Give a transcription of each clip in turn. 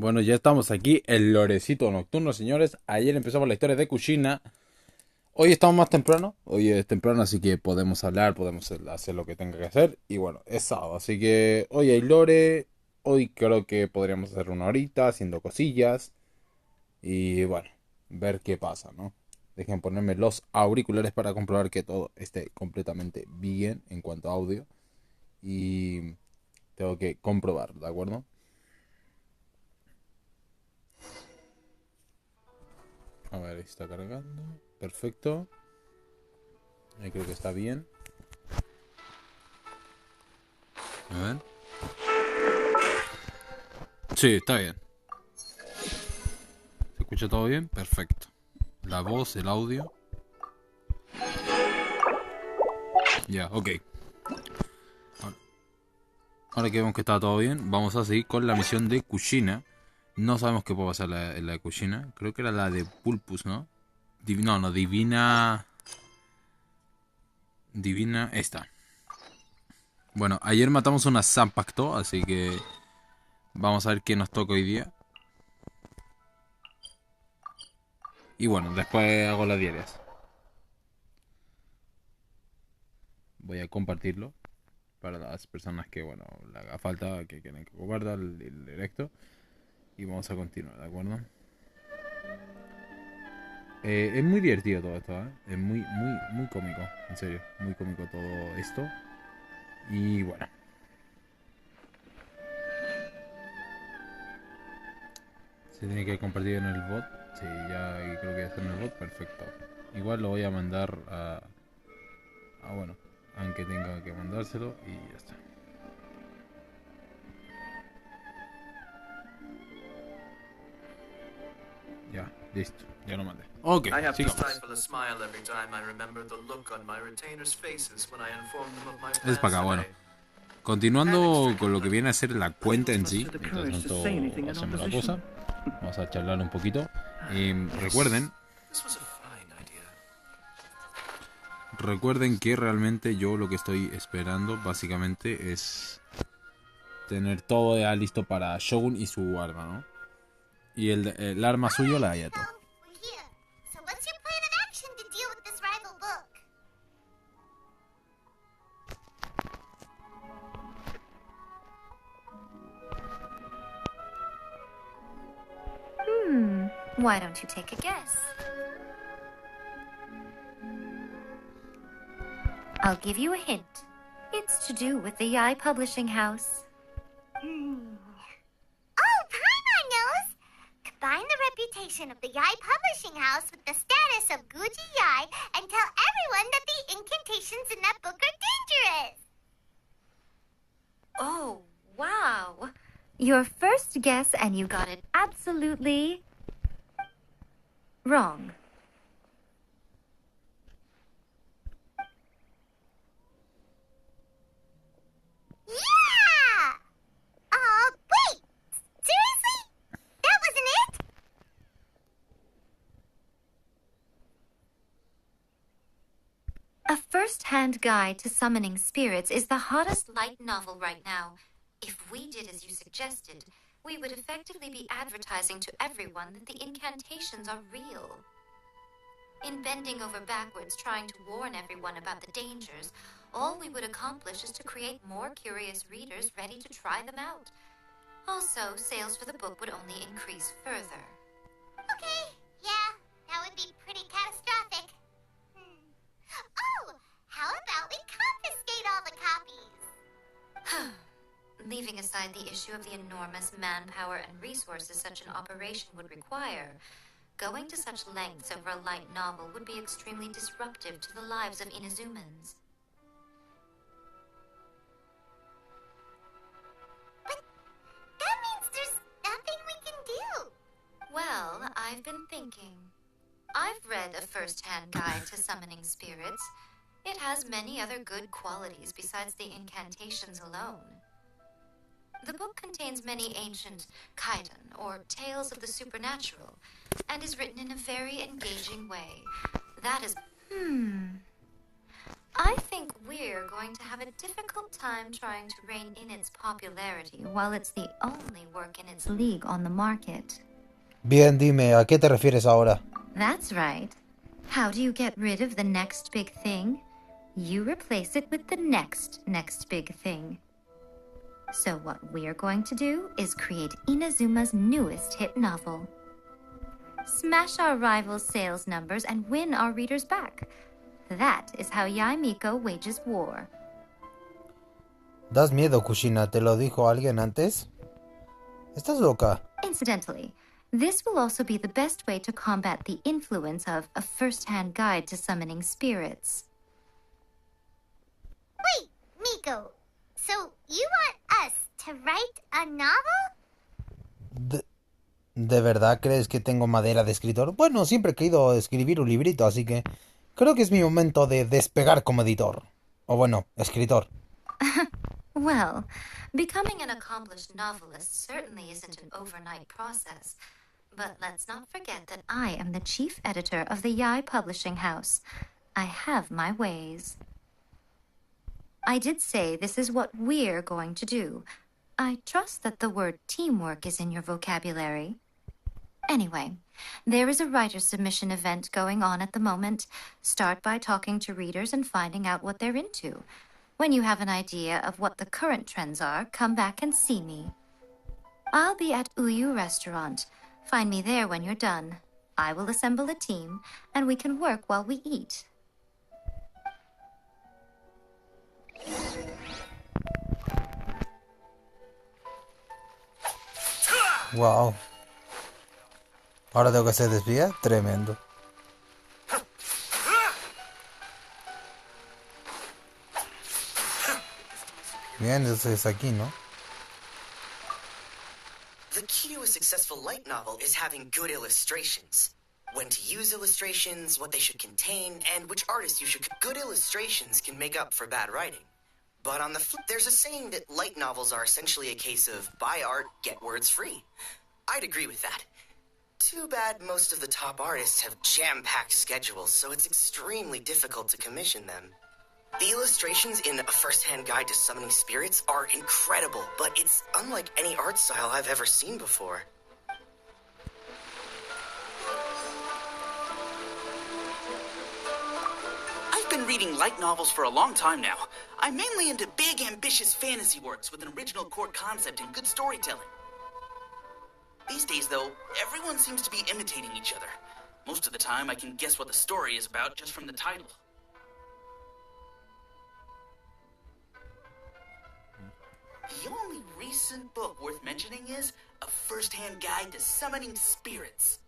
Bueno, ya estamos aquí, el lorecito nocturno, señores. Ayer empezamos la historia de Kushina. Hoy estamos más temprano. Hoy es temprano, así que podemos hablar, podemos hacer lo que tenga que hacer. Y bueno, es sábado, así que hoy hay lore. Hoy creo que podríamos hacer una horita haciendo cosillas. Y bueno, ver qué pasa, ¿no? Dejen ponerme los auriculares para comprobar que todo esté completamente bien en cuanto a audio. Y tengo que comprobar, ¿de acuerdo? A ver, ahí está cargando. Perfecto. Ahí creo que está bien. A ver. Sí, está bien. ¿Se escucha todo bien? Perfecto. La voz, el audio. Ya, ok. Ahora que vemos que está todo bien, vamos a seguir con la misión de Kushina. No sabemos qué puede pasar la de Kushina. Creo que era la de Pulpus, ¿no? No, Divina... Divina... Esta. Bueno, ayer matamos una Zampacto, así que... Vamos a ver qué nos toca hoy día. Y bueno, después hago las diarias. Voy a compartirlo para las personas que, bueno, le haga falta, que quieren que comparta el directo. Y vamos a continuar, ¿de acuerdo? Es muy divertido todo esto, ¿eh? Es muy cómico, en serio. Muy cómico todo esto. Y bueno. Se tiene que compartir en el bot. Sí, ya creo que ya está en el bot. Perfecto. Igual lo voy a mandar bueno, aunque tenga que mandárselo y ya está. Ya, listo. Ya lo mandé. Ok, I have to sigamos. stifle a smile every time I remember the look on my retainers' faces when I inform them of my Es plans para acá, bueno. today. Continuando con lo que viene a ser la cuenta en sí, mientras tanto hacemos la cosa, vamos a charlar un poquito. Recuerden This was a fine idea. Recuerden que realmente yo lo que estoy esperando básicamente es tener todo ya listo para Shogun y su arma, ¿no? Y el arma suyo, la Hayato. We're here. So what's your plan of action to deal with this rival book? Why don't you take a guess? I'll give you a hint. It's to do with the Yai Publishing House. Oh, Paimon knows! Combine the reputation of the Yai Publishing House with the status of Guji Yai and tell everyone that the incantations in that book are dangerous! Oh, wow. Your first guess, and you got it absolutely wrong. Yeah! Wait! Seriously? That wasn't it? A first-hand guide to summoning spirits is the hottest light novel right now. If we did as you suggested, we would effectively be advertising to everyone that the incantations are real. In bending over backwards trying to warn everyone about the dangers, all we would accomplish is to create more curious readers ready to try them out. Also, sales for the book would only increase further. Okay, yeah, that would be pretty catastrophic. Oh, how about we confiscate all the copies? Leaving aside the issue of the enormous manpower and resources such an operation would require, going to such lengths over a light novel would be extremely disruptive to the lives of Inazumans. But that means there's nothing we can do. Well, I've been thinking. I've read a first-hand guide to summoning spirits. It has many other good qualities besides the incantations alone. The book contains many ancient kaidan, or tales of the supernatural, and is written in a very engaging way. That is... I think we're going to have a difficult time trying to rein in its popularity while it's the only work in its league on the market. Bien, dime, ¿a qué te refieres ahora? That's right. How do you get rid of the next big thing? You replace it with the next big thing. So what we're going to do is create Inazuma's newest hit novel. Smash our rivals' sales numbers and win our readers back. That is how Yaimiko wages war. Das miedo, Kushina. ¿Te lo dijo alguien antes? ¿Estás loca? Incidentally, this will also be the best way to combat the influence of a first-hand guide to summoning spirits. Wait, Miko. So you want us to write a novel? ¿De verdad crees que tengo madera de escritor? Bueno, siempre he querido escribir un librito, así que creo que es mi momento de despegar como editor. O bueno, escritor. Well, becoming an accomplished novelist certainly isn't an overnight process. But let's not forget that I am the chief editor of the Yaoi Publishing House. I have my ways. I did say this is what we're going to do. I trust that the word teamwork is in your vocabulary. Anyway, there is a writer's submission event going on at the moment. Start by talking to readers and finding out what they're into. When you have an idea of what the current trends are, come back and see me. I'll be at Uyu Restaurant. Find me there when you're done. I will assemble a team, and we can work while we eat. Wow. Ahora tengo que hacer desvía. Tremendo. Bien, eso es aquí, ¿no? The key to a successful light novel is having good illustrations. When to use illustrations, what they should contain, and which artist you should... Good illustrations can make up for bad writing. But on the flip, there's a saying that light novels are essentially a case of buy art, get words free. I'd agree with that. Too bad most of the top artists have jam-packed schedules, so it's extremely difficult to commission them. The illustrations in A First-Hand Guide to Summoning Spirits are incredible, but it's unlike any art style I've ever seen before. I've been reading light novels for a long time now. I'm mainly into big, ambitious fantasy works with an original core concept and good storytelling. These days, though, everyone seems to be imitating each other. Most of the time, I can guess what the story is about just from the title. The only recent book worth mentioning is A First-Hand Guide to Summoning Spirits.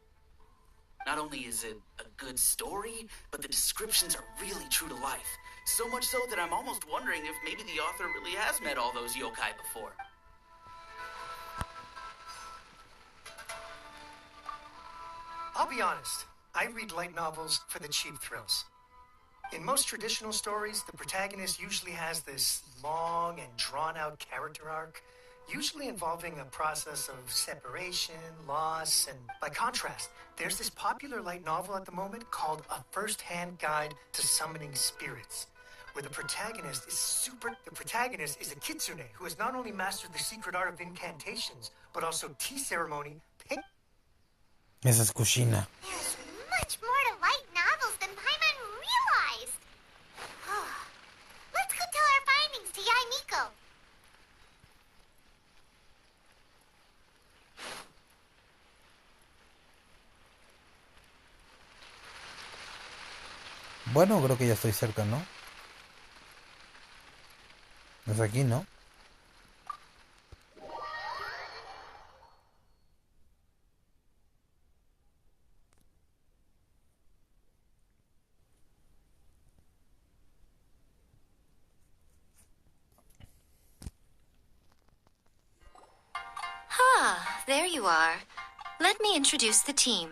Not only is it a good story, but the descriptions are really true to life. So much so that I'm almost wondering if maybe the author really has met all those yokai before. I'll be honest, I read light novels for the cheap thrills. In most traditional stories, the protagonist usually has this long and drawn-out character arc, usually involving a process of separation, loss, and by contrast, there's this popular light novel at the moment called A First-Hand Guide to Summoning Spirits, where the protagonist is a kitsune who has not only mastered the secret art of incantations, but also tea ceremony. Esa es Kushina. There's much more to light novels than Paimon realized. Let's go tell our findings to Yaimiko. Bueno, creo que ya estoy cerca, ¿no? Es aquí, ¿no? There you are. Let me introduce the team.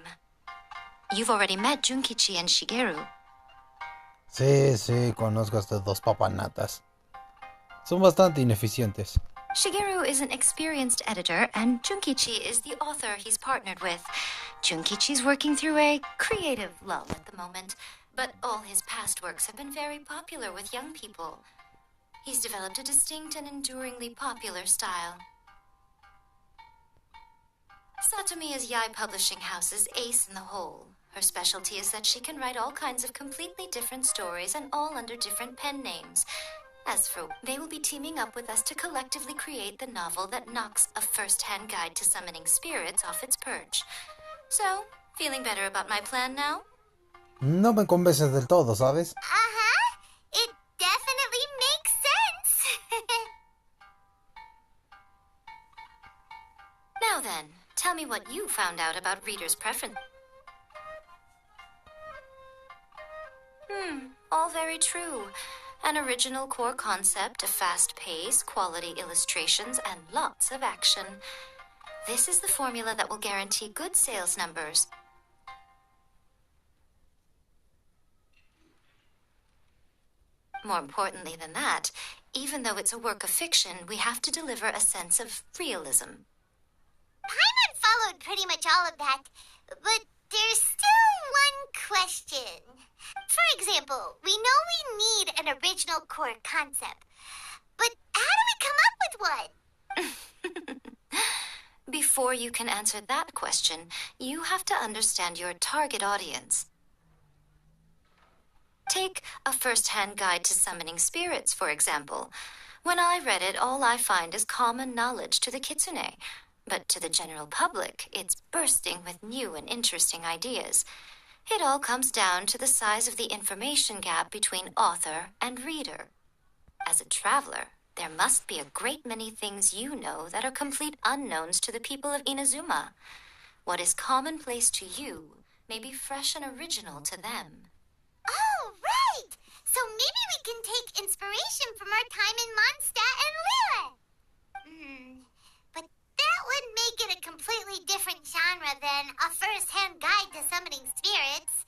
You've already met Junkichi and Shigeru. Sí, conozco a estos dos papanatas. Son bastante ineficientes. Shigeru is an experienced editor, and Junkichi is the author he's partnered with. Junkichi's working through a creative lull at the moment, but all his past works have been very popular with young people. He's developed a distinct and enduringly popular style. Satomi is Yae Publishing House's ace in the hole. Her specialty is that she can write all kinds of completely different stories and all under different pen names. As for, they will be teaming up with us to collectively create the novel that knocks a first-hand guide to summoning spirits off its perch. So, feeling better about my plan now? No me convences del todo, ¿sabes? Uh-huh. It definitely makes sense. Now then, tell me what you found out about readers' preference. All very true. An original core concept, a fast pace, quality illustrations, and lots of action. This is the formula that will guarantee good sales numbers. More importantly than that, even though it's a work of fiction, we have to deliver a sense of realism. Paimon followed pretty much all of that, but there's still one question. For example, we know we need an original core concept, but how do we come up with one? Before you can answer that question, you have to understand your target audience. Take A First-Hand Guide to Summoning Spirits, for example. When I read it, all I find is common knowledge to the kitsune. But to the general public, it's bursting with new and interesting ideas. It all comes down to the size of the information gap between author and reader. As a traveler, there must be a great many things you know that are complete unknowns to the people of Inazuma. What is commonplace to you may be fresh and original to them. Oh, right! So maybe we can take inspiration from our time in Mondstadt and Lille. But that would make it a completely different genre than A First-Hand Guide to Summoning Spirits.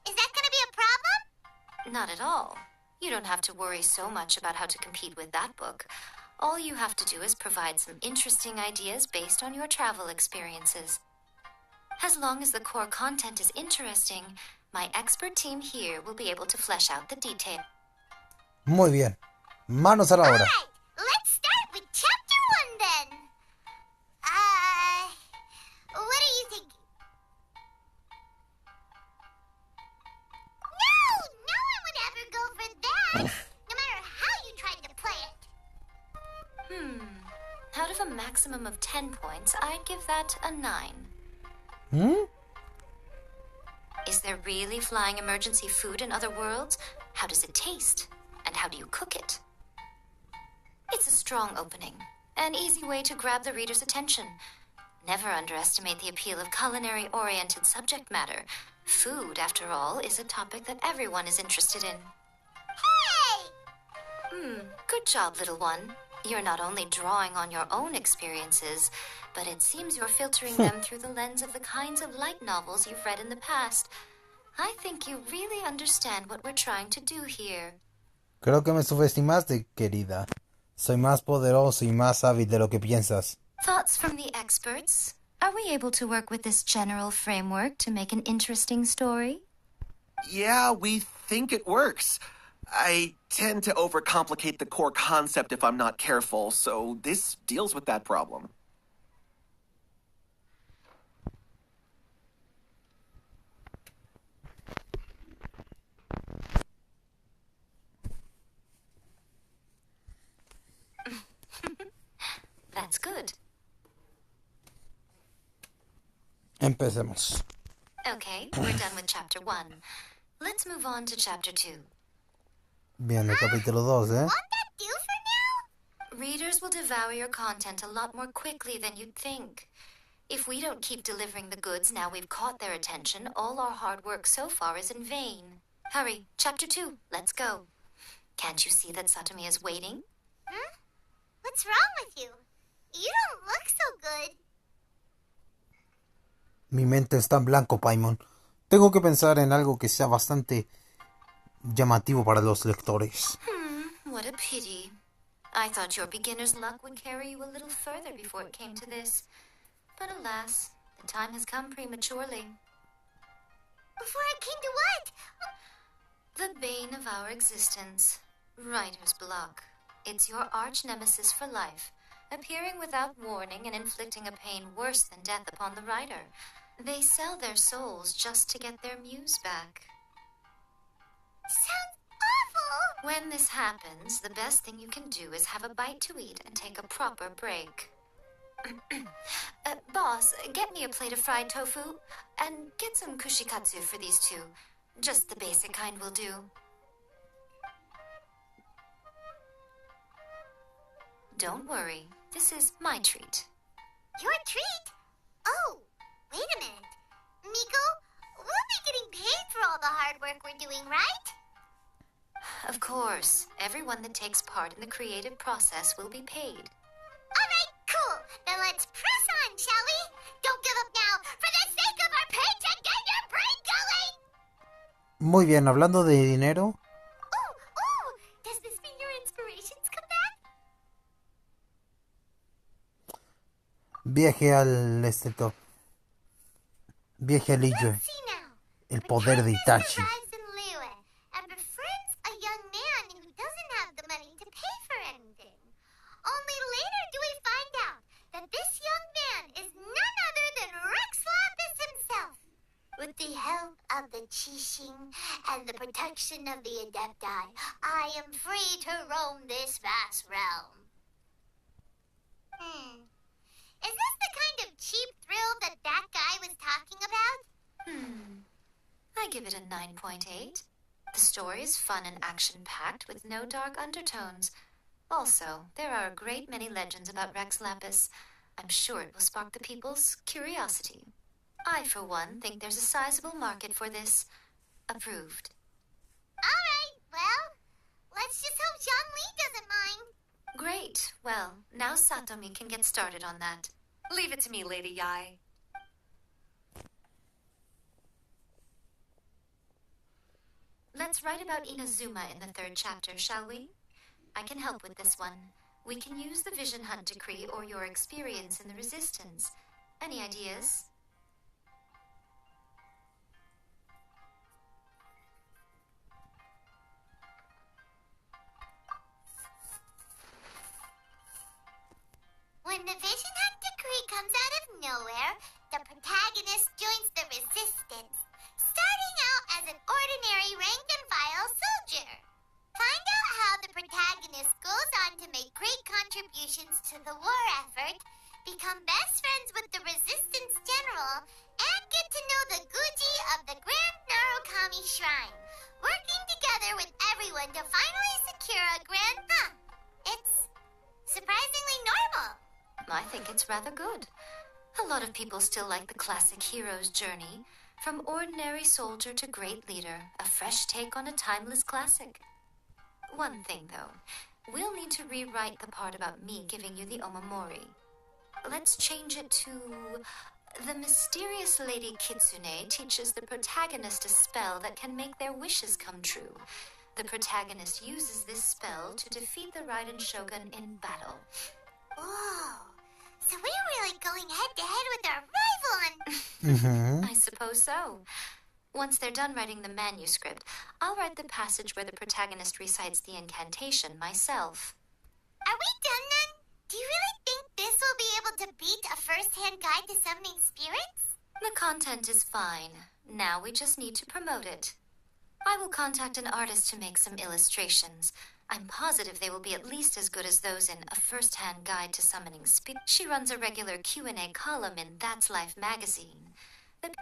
Is that gonna be a problem? Not at all. You don't have to worry so much about how to compete with that book. All you have to do is provide some interesting ideas based on your travel experiences. As long as the core content is interesting, my expert team here will be able to flesh out the detail. Muy bien. Manos a la obra. Alright, let's start with Chapter 1 then. What are you thinking? No one would ever go for that, no matter how you tried to play it. Out of a maximum of 10 points, I'd give that a 9. Is there really flying emergency food in other worlds? How does it taste? And how do you cook it? It's a strong opening. An easy way to grab the reader's attention. Never underestimate the appeal of culinary-oriented subject matter. Food, after all, is a topic that everyone is interested in. Hey! Good job, little one. You're not only drawing on your own experiences, but it seems you're filtering them through the lens of the kinds of light novels you've read in the past. I think you really understand what we're trying to do here. Creo que me subestimaste, querida. Soy más poderoso y más hábil de lo que piensas. Thoughts from the experts? Are we able to work with this general framework to make an interesting story? Yeah, we think it works. I tend to overcomplicate the core concept if I'm not careful, so this deals with that problem. That's good. Empecemos. Okay, we're done with Chapter 1. Let's move on to Chapter 2. Bien, el capítulo 2, ¿eh? Won't that do for now? Readers will devour your content a lot more quickly than you'd think. If we don't keep delivering the goods now we've caught their attention, all our hard work so far is in vain. Hurry, Chapter 2, let's go. Can't you see that Satomi is waiting? What's wrong with you? You don't look so good. Mi mente está en blanco, Paimon. Tengo que pensar en algo que sea bastante llamativo para los lectores. What a pity. I thought your beginner's luck would carry you a little further before it came to this. But alas, the time has come prematurely. Before I came to what? The bane of our existence, writer's block. It's your arch nemesis for life, appearing without warning and inflicting a pain worse than death upon the writer. They sell their souls just to get their muse back. Sounds awful! When this happens, the best thing you can do is have a bite to eat and take a proper break. Boss, get me a plate of fried tofu, and get some kushikatsu for these two. Just the basic kind will do. Don't worry, this is my treat. Your treat? Oh, wait a minute. Miko, we'll be getting paid for all the hard work we're doing, right? Of course, everyone that takes part in the creative process will be paid. All right, cool. Then let's press on, shall we? Don't give up now, for the sake of our paycheck, get your brain going! Muy bien, hablando de dinero. Oh, does this mean your inspirations come back? Viaje al top. Viaje al Illo. Let's see now. El poder de Itachi. Arrives in Liyue and befriends a young man who doesn't have the money to pay for anything. Only later do we find out that this young man is none other than Rex Lapis himself. With the help of the Qixing and the protection of the Adepti, I am free to roam this vast realm. Is this the kind of cheap thrill that guy was talking about? I give it a 9.8. The story is fun and action-packed with no dark undertones. Also, there are a great many legends about Rex Lapis. I'm sure it will spark the people's curiosity. I, for one, think there's a sizable market for this. Approved. All right, well, let's just hope Jean-Lee doesn't mind. Great. Well, now Satomi can get started on that. Leave it to me, Lady Yai. Let's write about Inazuma in the 3rd chapter, shall we? I can help with this one. We can use the Vision Hunt Decree or your experience in the Resistance. Any ideas? When the Vision Hunt Decree comes out of nowhere, the protagonist joins the Resistance, starting out as an ordinary rank-and-file soldier. Find out how the protagonist goes on to make great contributions to the war effort, become best friends with the Resistance General, and get to know the Guji of the Grand Narukami Shrine, working together with everyone to finally secure a grand... It's surprisingly normal. I think it's rather good. A lot of people still like the classic hero's journey, from ordinary soldier to great leader, a fresh take on a timeless classic. One thing, though, we'll need to rewrite the part about me giving you the omamori. Let's change it to... The mysterious Lady Kitsune teaches the protagonist a spell that can make their wishes come true. The protagonist uses this spell to defeat the Raiden Shogun in battle. Whoa, so we're really going head-to-head with our rival on... I suppose so. Once they're done writing the manuscript, I'll write the passage where the protagonist recites the incantation myself. Are we done then? Do you really think this will be able to beat a first-hand guide to summoning spirits? The content is fine. Now we just need to promote it. I will contact an artist to make some illustrations. I'm positive they will be at least as good as those in A First-Hand Guide to Summoning Spirits. She runs a regular Q&A column in That's Life magazine.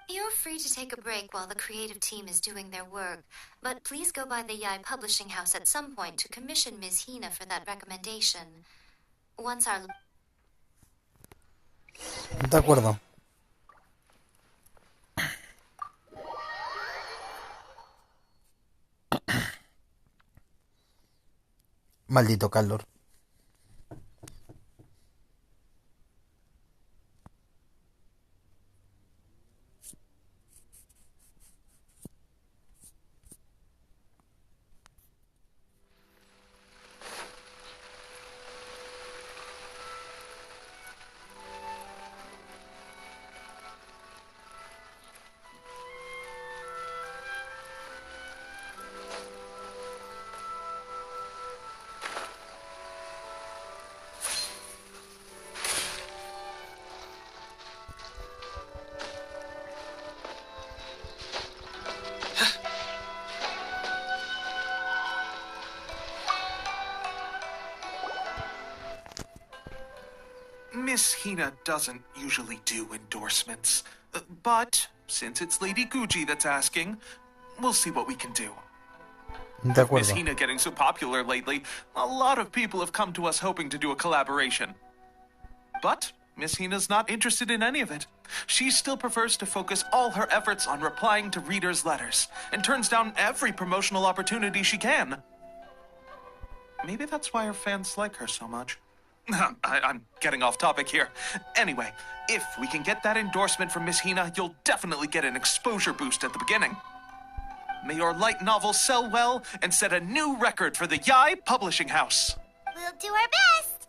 You're free to take a break while the creative team is doing their work, but please go by the Yai Publishing House at some point to commission Ms. Hina for that recommendation. Once our... De acuerdo. Maldito calor. Miss Hina doesn't usually do endorsements. But since it's Lady Guji that's asking, we'll see what we can do. De With Miss acuerdo. Hina getting so popular lately, a lot of people have come to us hoping to do a collaboration. But Miss Hina's not interested in any of it. She still prefers to focus all her efforts on replying to readers' letters, and turns down every promotional opportunity she can. Maybe that's why her fans like her so much. I'm getting off topic here. Anyway, if we can get that endorsement from Miss Hina, you'll definitely get an exposure boost at the beginning. May your light novel sell well and set a new record for the Yai Publishing House. We'll do our best.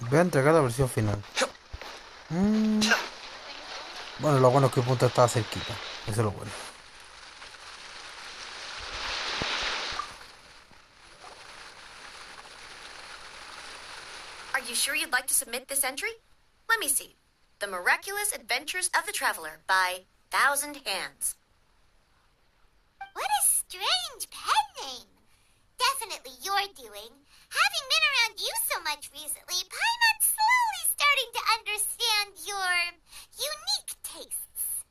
Voy a entregar la versión final. Bueno, lo bueno es que el punto estaba cerquita. Eso es lo bueno. Are you sure you'd like to submit this entry? Let me see. The Miraculous Adventures of the Traveler by Thousand Hands. What a strange pen name. Definitely your doing. Having been around you so much recently, Paimon's slowly starting to understand your unique tastes.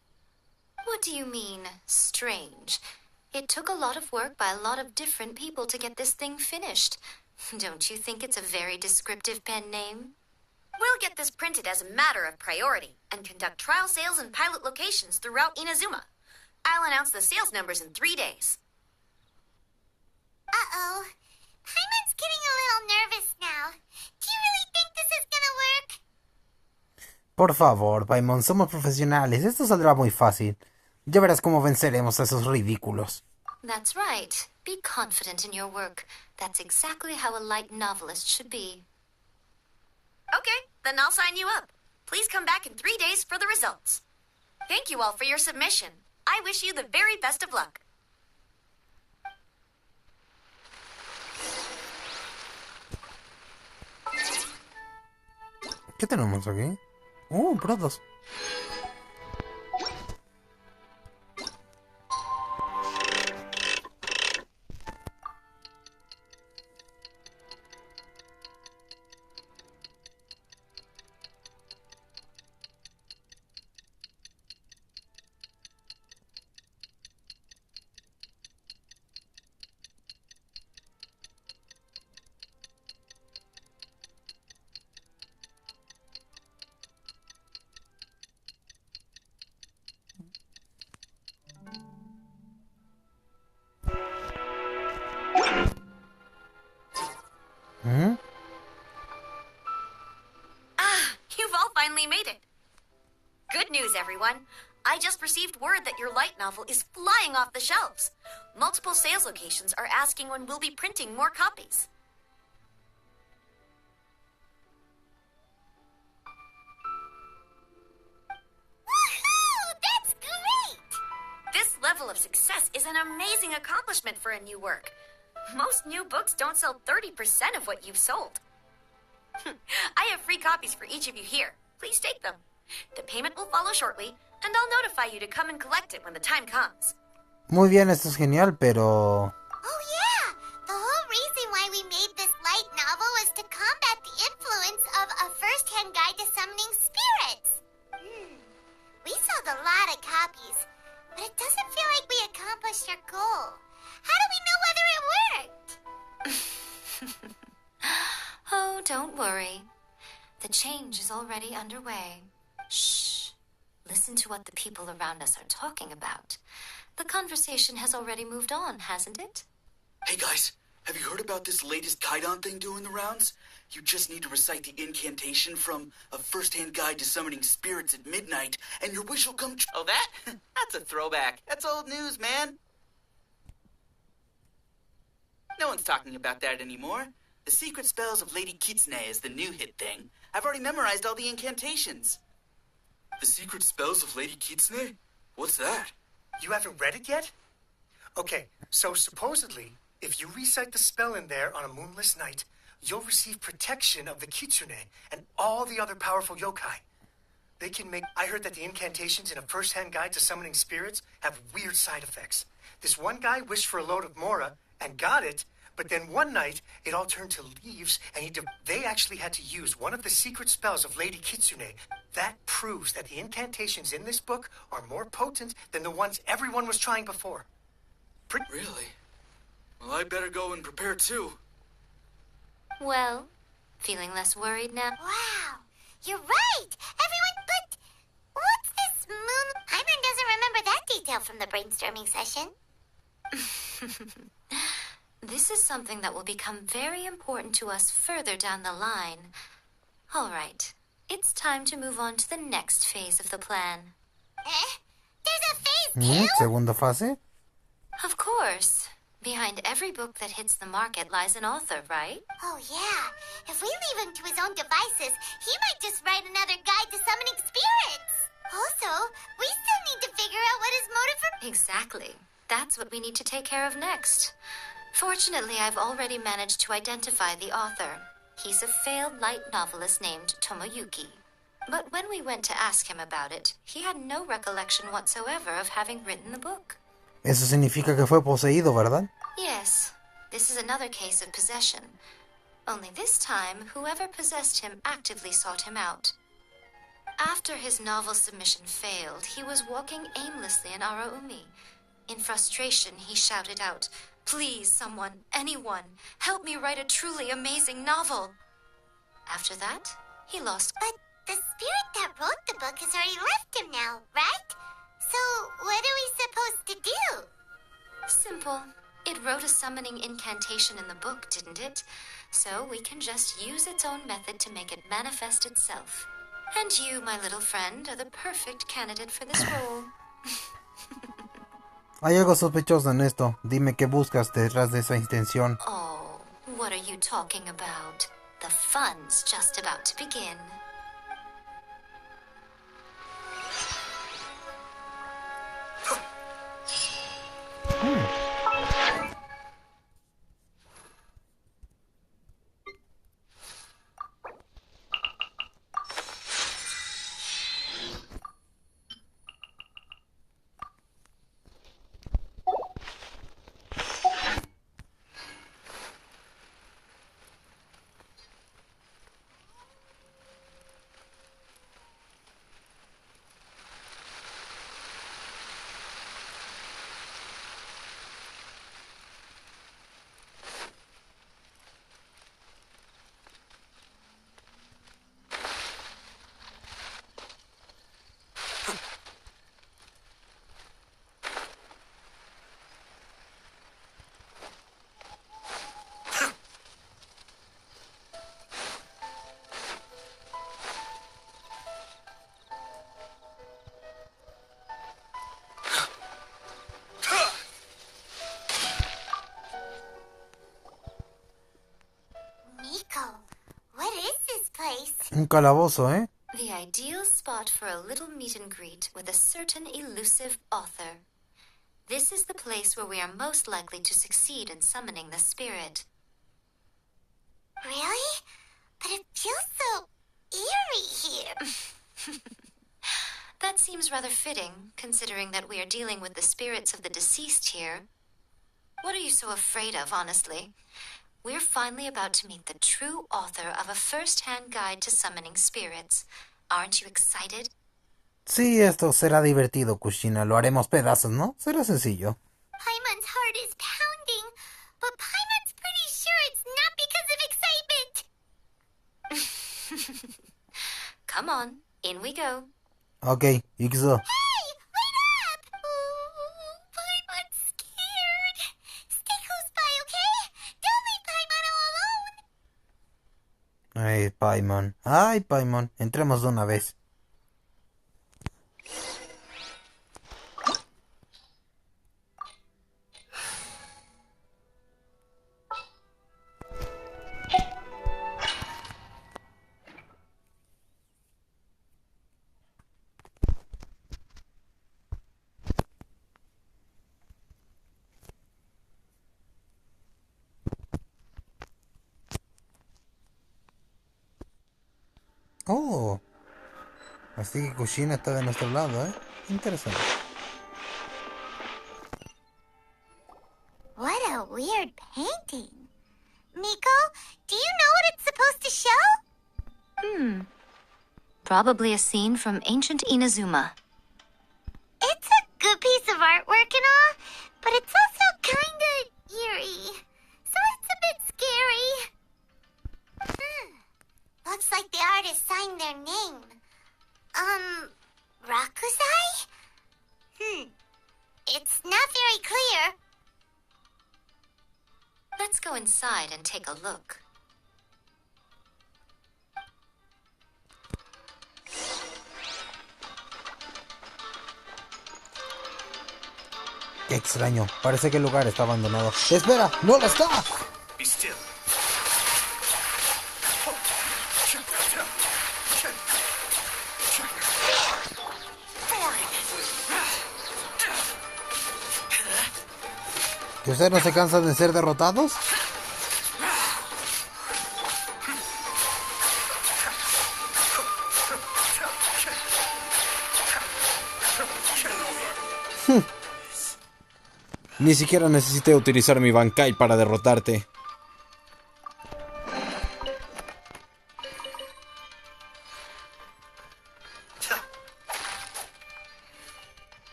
What do you mean, strange? It took a lot of work by a lot of different people to get this thing finished. Don't you think it's a very descriptive pen name? We'll get this printed as a matter of priority and conduct trial sales in pilot locations throughout Inazuma. I'll announce the sales numbers in 3 days. Uh-oh. Paimon's getting a little nervous now. Do you really think this is gonna work? Por favor, Paimon, somos profesionales. Esto saldrá muy fácil. Ya verás cómo venceremos a esos ridículos. That's right. Be confident in your work. That's exactly how a light novelist should be. Okay, then I'll sign you up. Please come back in 3 days for the results. Thank you all for your submission. I wish you the very best of luck. ¿Qué tenemos aquí? Prados. You've all finally made it. Good news, everyone. I just received word that your light novel is flying off the shelves. Multiple sales locations are asking when we'll be printing more copies. Woohoo! That's great! This level of success is an amazing accomplishment for a new work. Most new books don't sell 30% of what you've sold. I have free copies for each of you here. Please take them. The payment will follow shortly, and I'll notify you to come and collect it when the time comes. Muy bien, esto es genial, pero... Oh yeah! The whole reason why we made this light novel was to combat the influence of a first-hand guide to summoning spirits. We sold a lot of copies, but it doesn't feel like we accomplished our goal. How do we know whether it worked? Oh, don't worry. The change is already underway. Shh. Listen to what the people around us are talking about. The conversation has already moved on, hasn't it? Hey guys, have you heard about this latest Kaidan thing doing the rounds? You just need to recite the incantation from A First-Hand Guide to Summoning Spirits at midnight, and your wish will come true. Oh, that? That's a throwback. That's old news, man. No one's talking about that anymore. The Secret Spells of Lady Kitsune is the new hit thing. I've already memorized all the incantations. The Secret Spells of Lady Kitsune? What's that? You haven't read it yet? Okay, so supposedly, if you recite the spell in there on a moonless night, you'll receive protection of the Kitsune and all the other powerful yokai. They can make... I heard that the incantations in A First-Hand Guide to Summoning Spirits have weird side effects. This one guy wished for a load of Mora and got it, But then one night, it all turned to leaves, and they actually had to use one of the secret spells of Lady Kitsune. That proves that the incantations in this book are more potent than the ones everyone was trying before. Really? Well, I better go and prepare too. Well, feeling less worried now? Wow, you're right. Everyone, but what's this moon? Paimon doesn't remember that detail from the brainstorming session. This is something that will become very important to us further down the line. All right, it's time to move on to the next phase of the plan. There's a phase 2? Segunda fase. Of course. Behind every book that hits the market lies an author, right? Oh, yeah. If we leave him to his own devices, he might just write another guide to summoning spirits. Also, we still need to figure out what his motive for... Exactly. That's what we need to take care of next. Fortunately, I've already managed to identify the author. He's a failed light novelist named Tomoyuki. But when we went to ask him about it, he had no recollection whatsoever of having written the book. Eso significa que fue poseído, ¿verdad? Yes, this is another case of possession. Only this time, whoever possessed him actively sought him out. After his novel submission failed, he was walking aimlessly in Araumi. In frustration, he shouted out, "Please, someone, anyone, help me write a truly amazing novel." After that, he lost... But the spirit that wrote the book has already left him now, right? So, what are we supposed to do? Simple. It wrote a summoning incantation in the book, didn't it? So we can just use its own method to make it manifest itself. And you, my little friend, are the perfect candidate for this role. Hay algo sospechoso en esto. Dime qué buscas detrás de esa intención. Oh, what are you talking about? The fun's just about to begin. Un calabozo, ¿eh? The ideal spot for a little meet and greet with a certain elusive author. This is the place where we are most likely to succeed in summoning the spirit. Really? But it feels so eerie here. That seems rather fitting, considering that we are dealing with the spirits of the deceased here. What are you so afraid of, honestly? We're finally about to meet the true author of a first-hand guide to summoning spirits. Aren't you excited? Sí, esto será divertido, Kushina. Lo haremos pedazos, ¿no? Será sencillo. Paimon's heart is pounding, but Paimon's pretty sure it's not because of excitement. Come on, in we go. Ok, Ixo. Hey, wait up! Oh, Paimon's scared. Stay close by, okay? Don't leave Paimon all alone. Ay, Paimon. Ay, Paimon. Entremos de una vez. Oh, así que Kushina está de nuestro lado, ¿eh? Interesante. What a weird painting. Probably a scene from ancient Inazuma. It's a good piece of artwork and all, but it's also kinda eerie. So it's a bit scary. Looks like the artist signed their name. Rakusai? It's not very clear. Let's go inside and take a look. Qué extraño. Parece que el lugar está abandonado. ¡Espera! ¡No lo está! Be still. ¿Que ustedes no se cansan de ser derrotados? Ni siquiera necesité utilizar mi Bankai para derrotarte.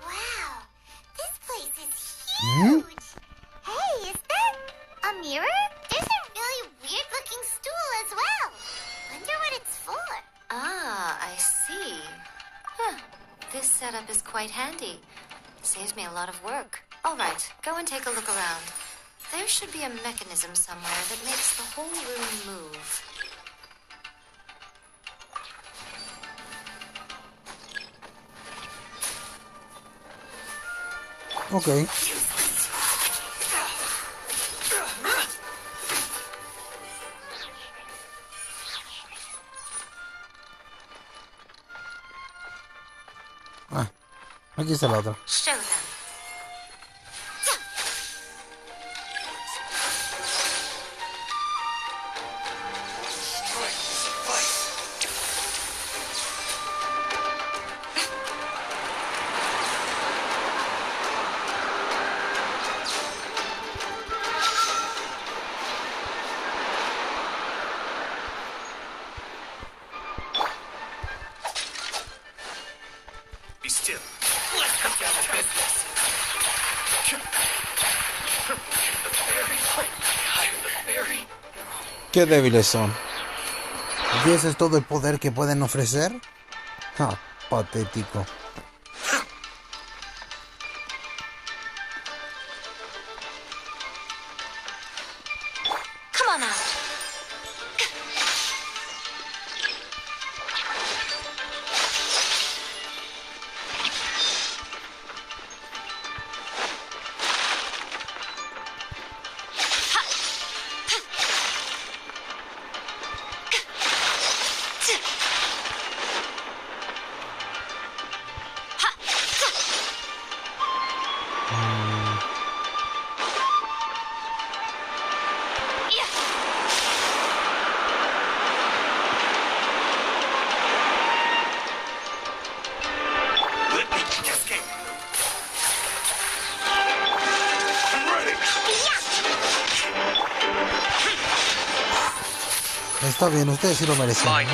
Wow, this place is huge. Hey, is that a mirror? There's a really weird-looking stool as well. Wonder what it's for. Ah, I see. Huh. This setup is quite handy. Saves me a lot of work. All right, go and take a look around. There should be a mechanism somewhere that makes the whole room move. Ok. Ah, aquí está la otra. Show them. Be still. Let's cut down to business. Qué débiles son. ¿Y ese es todo el poder que pueden ofrecer? Ah, patético. Come on out. Está bien, ustedes sí lo merecen. Bankai.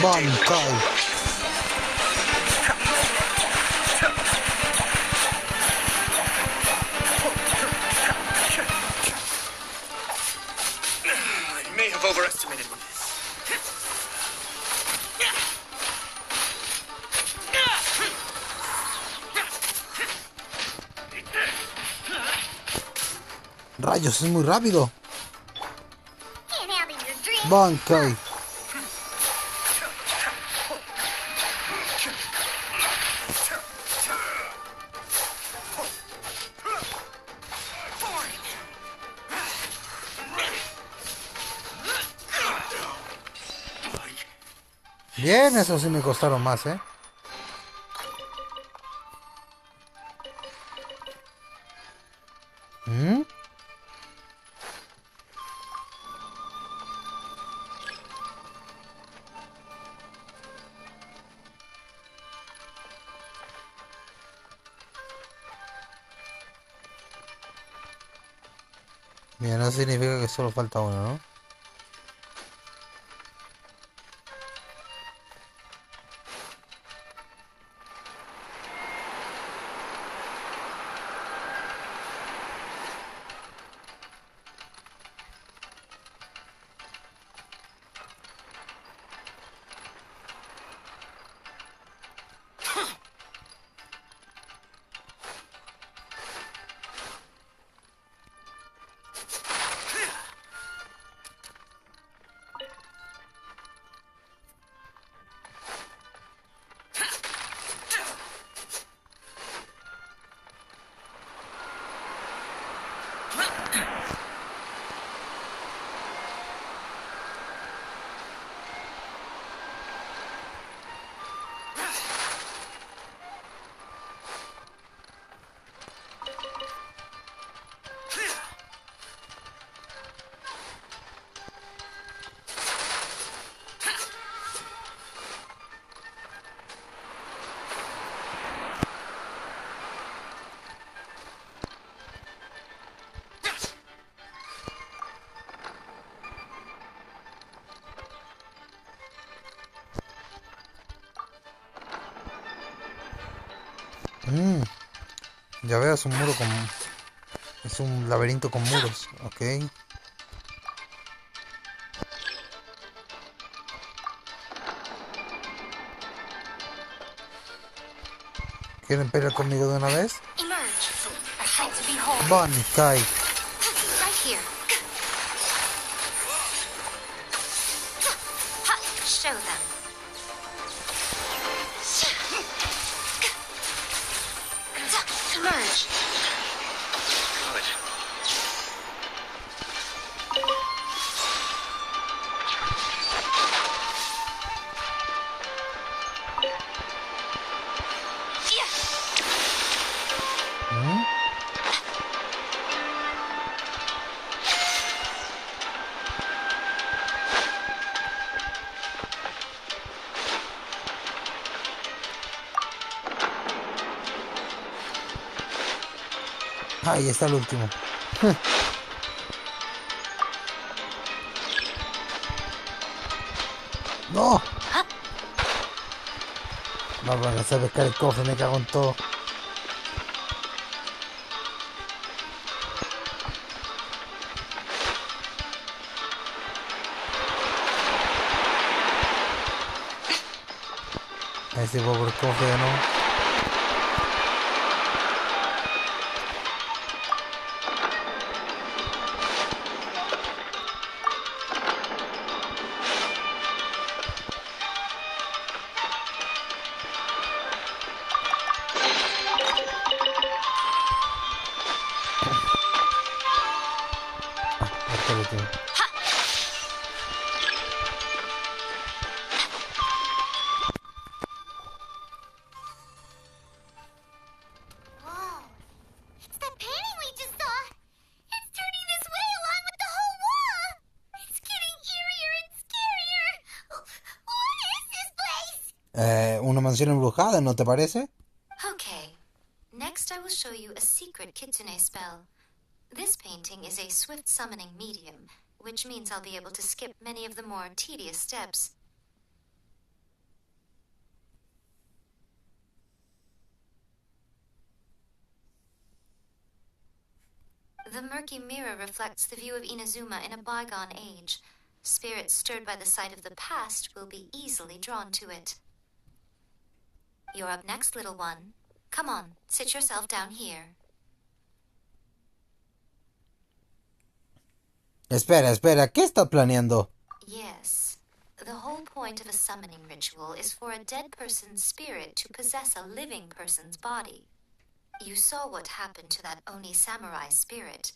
I may have overestimated what Rayos, es muy rápido. Can't have it your dream. Bankai. Bien, eso sí me costaron más, ¿eh? ¿Mm? Bien, eso significa que solo falta uno, ¿no? Mm, ya veo, es un muro con... Es un laberinto con muros, ok. ¿Quieren pelear conmigo de una vez? Emerge. A sight to behold. Bunny, Kai. Right here. Ha! Show them. Emerge. ¿Mm? Ahí está el último. ¡No! No van a hacer pescar el cofre, me cago en todo. A ver si puedo por el cofre de nuevo. Este es el último. Whoa. It's that painting we just saw. It's turning this way along with the whole wall. It's getting eerier and scarier. What is this place? Una mansión embrujada, ¿no te parece? Okay. Next I will show you a secret kitsune spell. This painting is a swift summoning medium, which means I'll be able to skip many of the more tedious steps. The murky mirror reflects the view of Inazuma in a bygone age. Spirits stirred by the sight of the past will be easily drawn to it. You're up next, little one. Come on, sit yourself down here. Espera, espera, ¿qué está planeando? Yes. The whole point of a summoning ritual is for a dead person's spirit to possess a living person's body. You saw what happened to that Oni samurai spirit.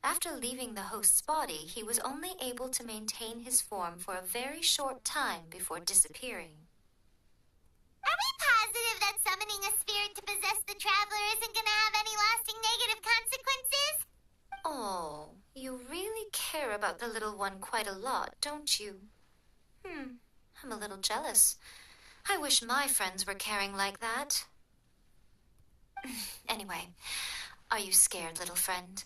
After leaving the host's body, he was only able to maintain his form for a very short time before disappearing. Are we positive that summoning a spirit to possess the traveler isn't gonna have any lasting negative consequences? Oh, you really care about the little one quite a lot, don't you? I'm a little jealous. I wish my friends were caring like that. Anyway, are you scared, little friend?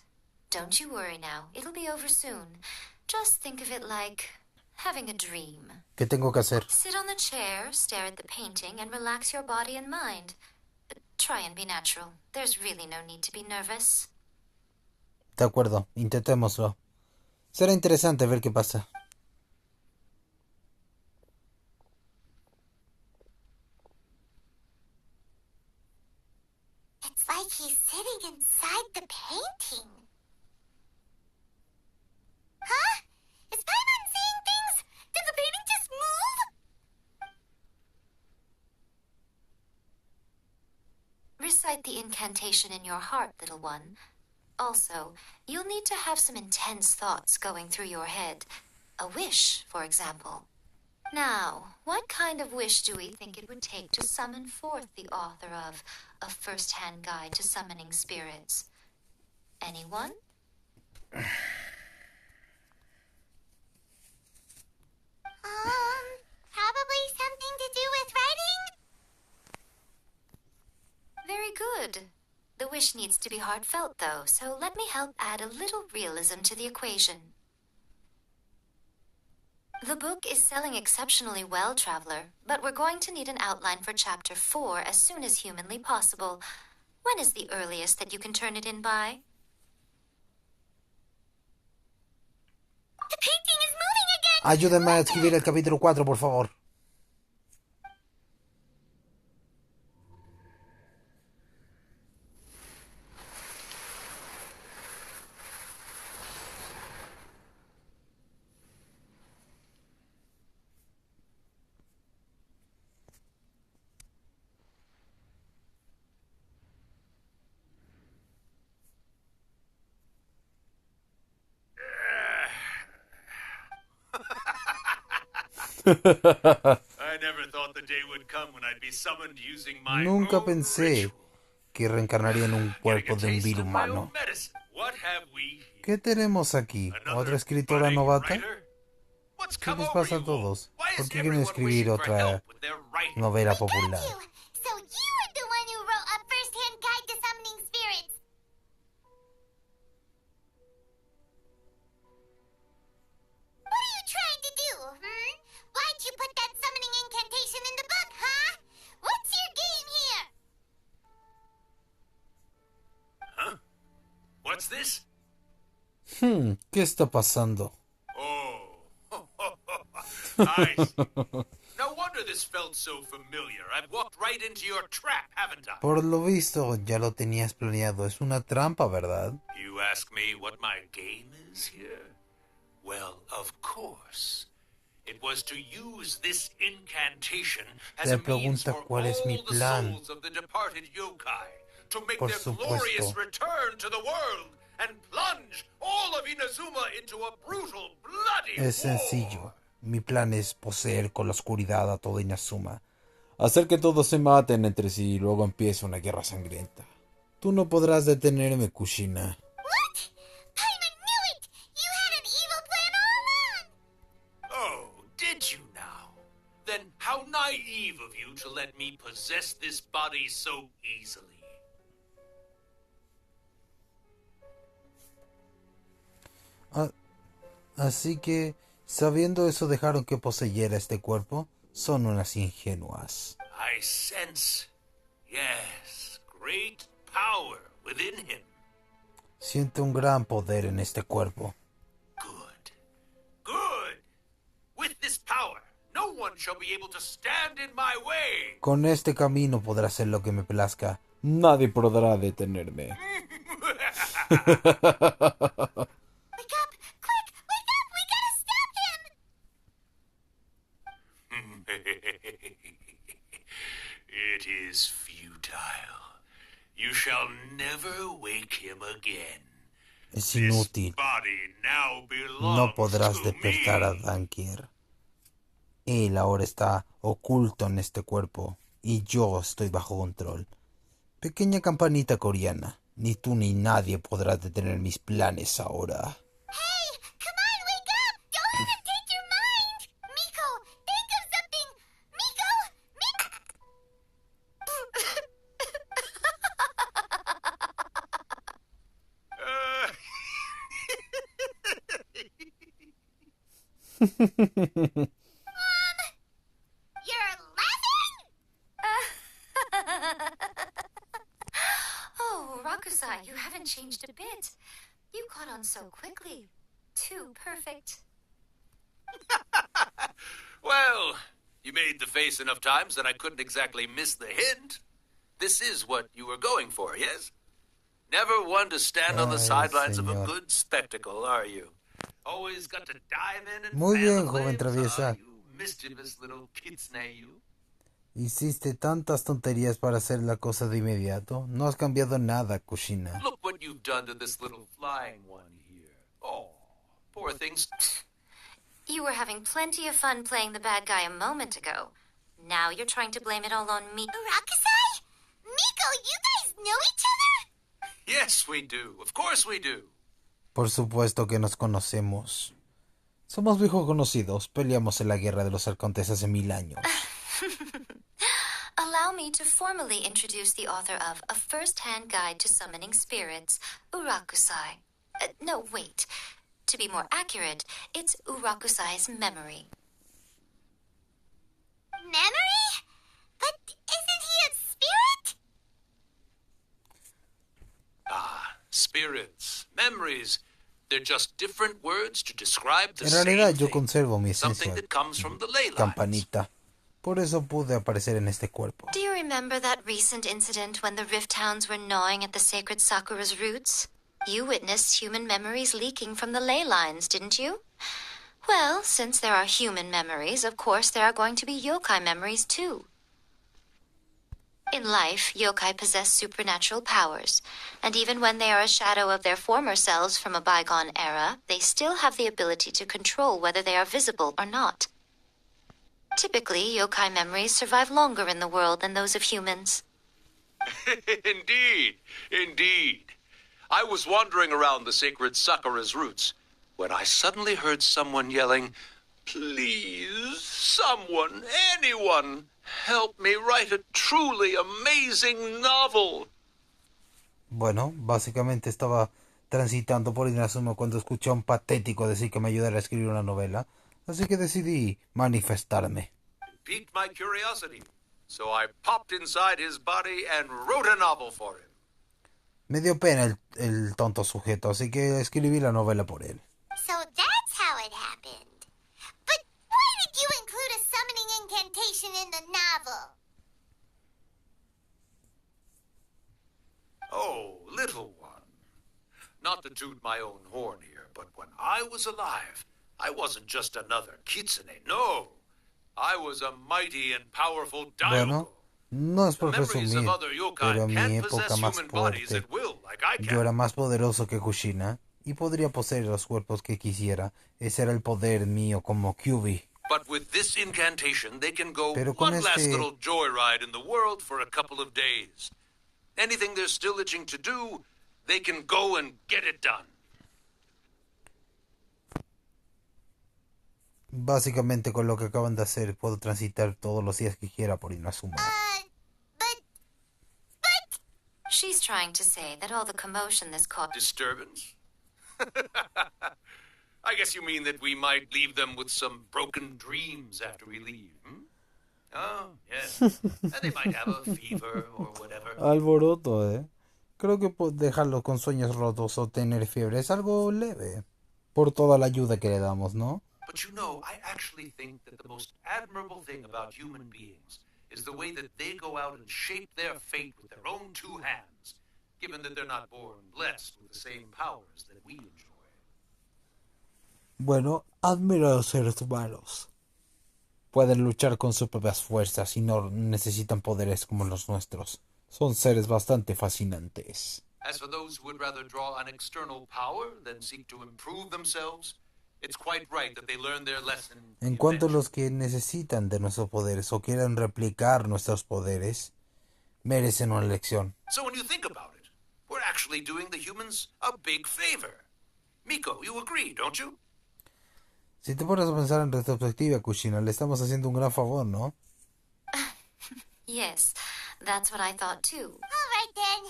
Don't you worry now. It'll be over soon. Just think of it like having a dream. ¿Qué tengo que hacer? Sit on the chair, stare at the painting, and relax your body and mind. Try and be natural. There's really no need to be nervous. De acuerdo, intentémoslo. Será interesante ver qué pasa. It's like he's sitting inside the painting. Huh? Is Paimon seeing things? Did the painting just move? Recite the incantation in your heart, little one. Also, you'll need to have some intense thoughts going through your head. A wish, for example. Now, what kind of wish do we think it would take to summon forth the author of A First-Hand Guide to Summoning Spirits? Anyone? Probably something to do with writing? Very good. The wish needs to be heartfelt, though, so let me help add a little realism to the equation. The book is selling exceptionally well, Traveler, but we're going to need an outline for Chapter 4 as soon as humanly possible. When is the earliest that you can turn it in by? The painting is moving again! Ayúdenme a escribir el capítulo 4, por favor. I never thought the day would come when I'd be summoned using my Nunca own pensé ritual. que reencarnaría en un cuerpo de un Taste vil of my humano. own medicine. What have we here? ¿Qué tenemos aquí? Another ¿Otra escritora budding novata? writer? What's ¿Qué come les over pasa a you all? todos? Why ¿Por is qué quieren everyone escribir wishing for otra help with their writing? novela popular? So you were the one who wrote a first-hand guide to summoning spirits. What are you trying to do, Why'd you put that summoning incantation in the book, huh? What's your game here? Huh? What's this? ¿Qué está pasando? Oh, I see. No wonder this felt so familiar. I've walked right into your trap, haven't I? Por lo visto, ya lo tenías planeado. Es una trampa, ¿verdad? You ask me what my game is here? Well, of course. It was to use this incantation as Te a means pregunta for cuál es mi all the plan. souls of the departed yokai to make Por their supuesto. glorious return to the world and plunge all of Inazuma into a brutal, bloody Es sencillo. war. Mi plan es poseer con la oscuridad a toda Inazuma. Hacer que todos se maten entre sí y luego empiece una guerra sangrienta. Tú no podrás detenerme, Kushina. What? Paimon knew it! You had an evil plan all along! Oh, did you now? Then how naive of you to let me possess this body so easily. Así que, sabiendo eso, dejaron que poseyera este cuerpo. Son unas ingenuas. I sense, yes, great power within him. Siento un gran poder en este cuerpo. Good. Good. With this power, no one shall be able to stand in my way. Con este camino podré hacer lo que me plazca. Nadie podrá detenerme. Wake up! Quick! Wake up! We gotta stop him! It is futile. You shall never wake him again. Es This inútil. body now belongs No podrás to despertar a me. Danker. Él ahora está oculto en este cuerpo y yo estoy bajo control. Pequeña campanita coreana. Ni tú ni nadie podrá detener mis planes ahora. Hey! Come on, wake up! Don't let him take your mind! Miko, think of something! Miko! You're laughing? Oh, Rakusai, you haven't changed a bit. You caught on so quickly. Too perfect. Well, you made the face enough times that I couldn't exactly miss the hint. This is what you were going for, yes? Never one to stand on the Ay, sidelines of a señor. good spectacle, are you? Always got to dive in and Muy fan bien, the joven flames, traviesa. you mischievous little kitsune, you. Hiciste tantas tonterías para hacer la cosa de inmediato. No has cambiado nada, Kushina. Look what you've done to this little flying one here. Oh, poor things. You were having plenty of fun playing the bad guy a moment ago. Now you're trying to blame it all on me. Rakusai? Miko, you guys know each other? Yes, we do. Of course we do. Por supuesto que nos conocemos. Somos viejos conocidos. Peleamos en la guerra de los arcontes hace 1000 años. Allow me to formally introduce the author of A First-Hand Guide to Summoning Spirits, Urakusai. No, wait. To be more accurate, it's Urakusai's memory. Memory? But isn't he a spirit? Spirits, memories. They're just different words to describe the En same realidad yo thing. conservo mi Something esencia that comes from the ley lines. campanita. Por eso pude aparecer en este cuerpo. Do you remember that recent incident when the Rift Hounds were gnawing at the sacred Sakura's roots? You witnessed human memories leaking from the ley lines, didn't you? Well, since there are human memories, of course there are going to be yokai memories too. In life, yokai possess supernatural powers, and even when they are a shadow of their former selves from a bygone era, they still have the ability to control whether they are visible or not. Typically, yokai memories survive longer in the world than those of humans. Indeed, indeed. I was wandering around the sacred Sakura's roots when I suddenly heard someone yelling, "Please, someone, anyone, help me write a truly amazing novel." Bueno, básicamente estaba transitando por Inazuma cuando escuché a un patético decir que me ayudara a escribir una novela, así que decidí manifestarme. It piqued my curiosity, so I popped inside his body and wrote a novel for him. Me dio pena el tonto sujeto, así que escribí la novela por él. So that's how it happened. But why did you include a summoning incantation in the novel? Oh, little one. Not to toot my own horn here, but when I was alive, I wasn't just another kitsune, no. I was a mighty and powerful Bueno, Daiogo. no es por The memories presumir, of other yokai pero en mi can't época possess más human bodies fuerte, at will, like I yo era can. más poderoso que Kushina y podría poseer los cuerpos que quisiera. Ese era el poder mío como Kyuubi. But with this incantation, they can go Pero con one last este- little joyride in the world for a couple of days. Anything they're still itching to do, they can go and get it done. Básicamente con lo que acaban de hacer puedo transitar todos los días que quiera por Inazuma. But She's trying to say that all the commotion this caused. Disturbance? I guess you mean that we might leave them with some broken dreams after we leave, hmm? Oh, yes. And they might have a fever or whatever. Alboroto, Creo que dejarlo con sueños rotos o tener fiebre es algo leve. Por toda la ayuda que le damos, ¿no? But you know, I actually think that the most admirable thing about human beings is the way that they go out and shape their fate with their own two hands, given that they're not born blessed with the same powers that we enjoy. Bueno, admiro a los seres humanos. Pueden luchar con sus propias fuerzas y no necesitan poderes como los nuestros. Son seres bastante fascinantes. As for those who would rather draw on external power than seek to improve themselves, it's quite right that they learn their lesson. En cuanto a los que necesitan de nuestros poderes o quieran replicar nuestros poderes, merecen una lección. So when you think about it, we're actually doing the humans a big favor. Miko, you agree, don't you? Si te pones a pensar en retrospectiva, Kushina, le estamos haciendo un gran favor, ¿no? Yes, that's what I thought too. all right then.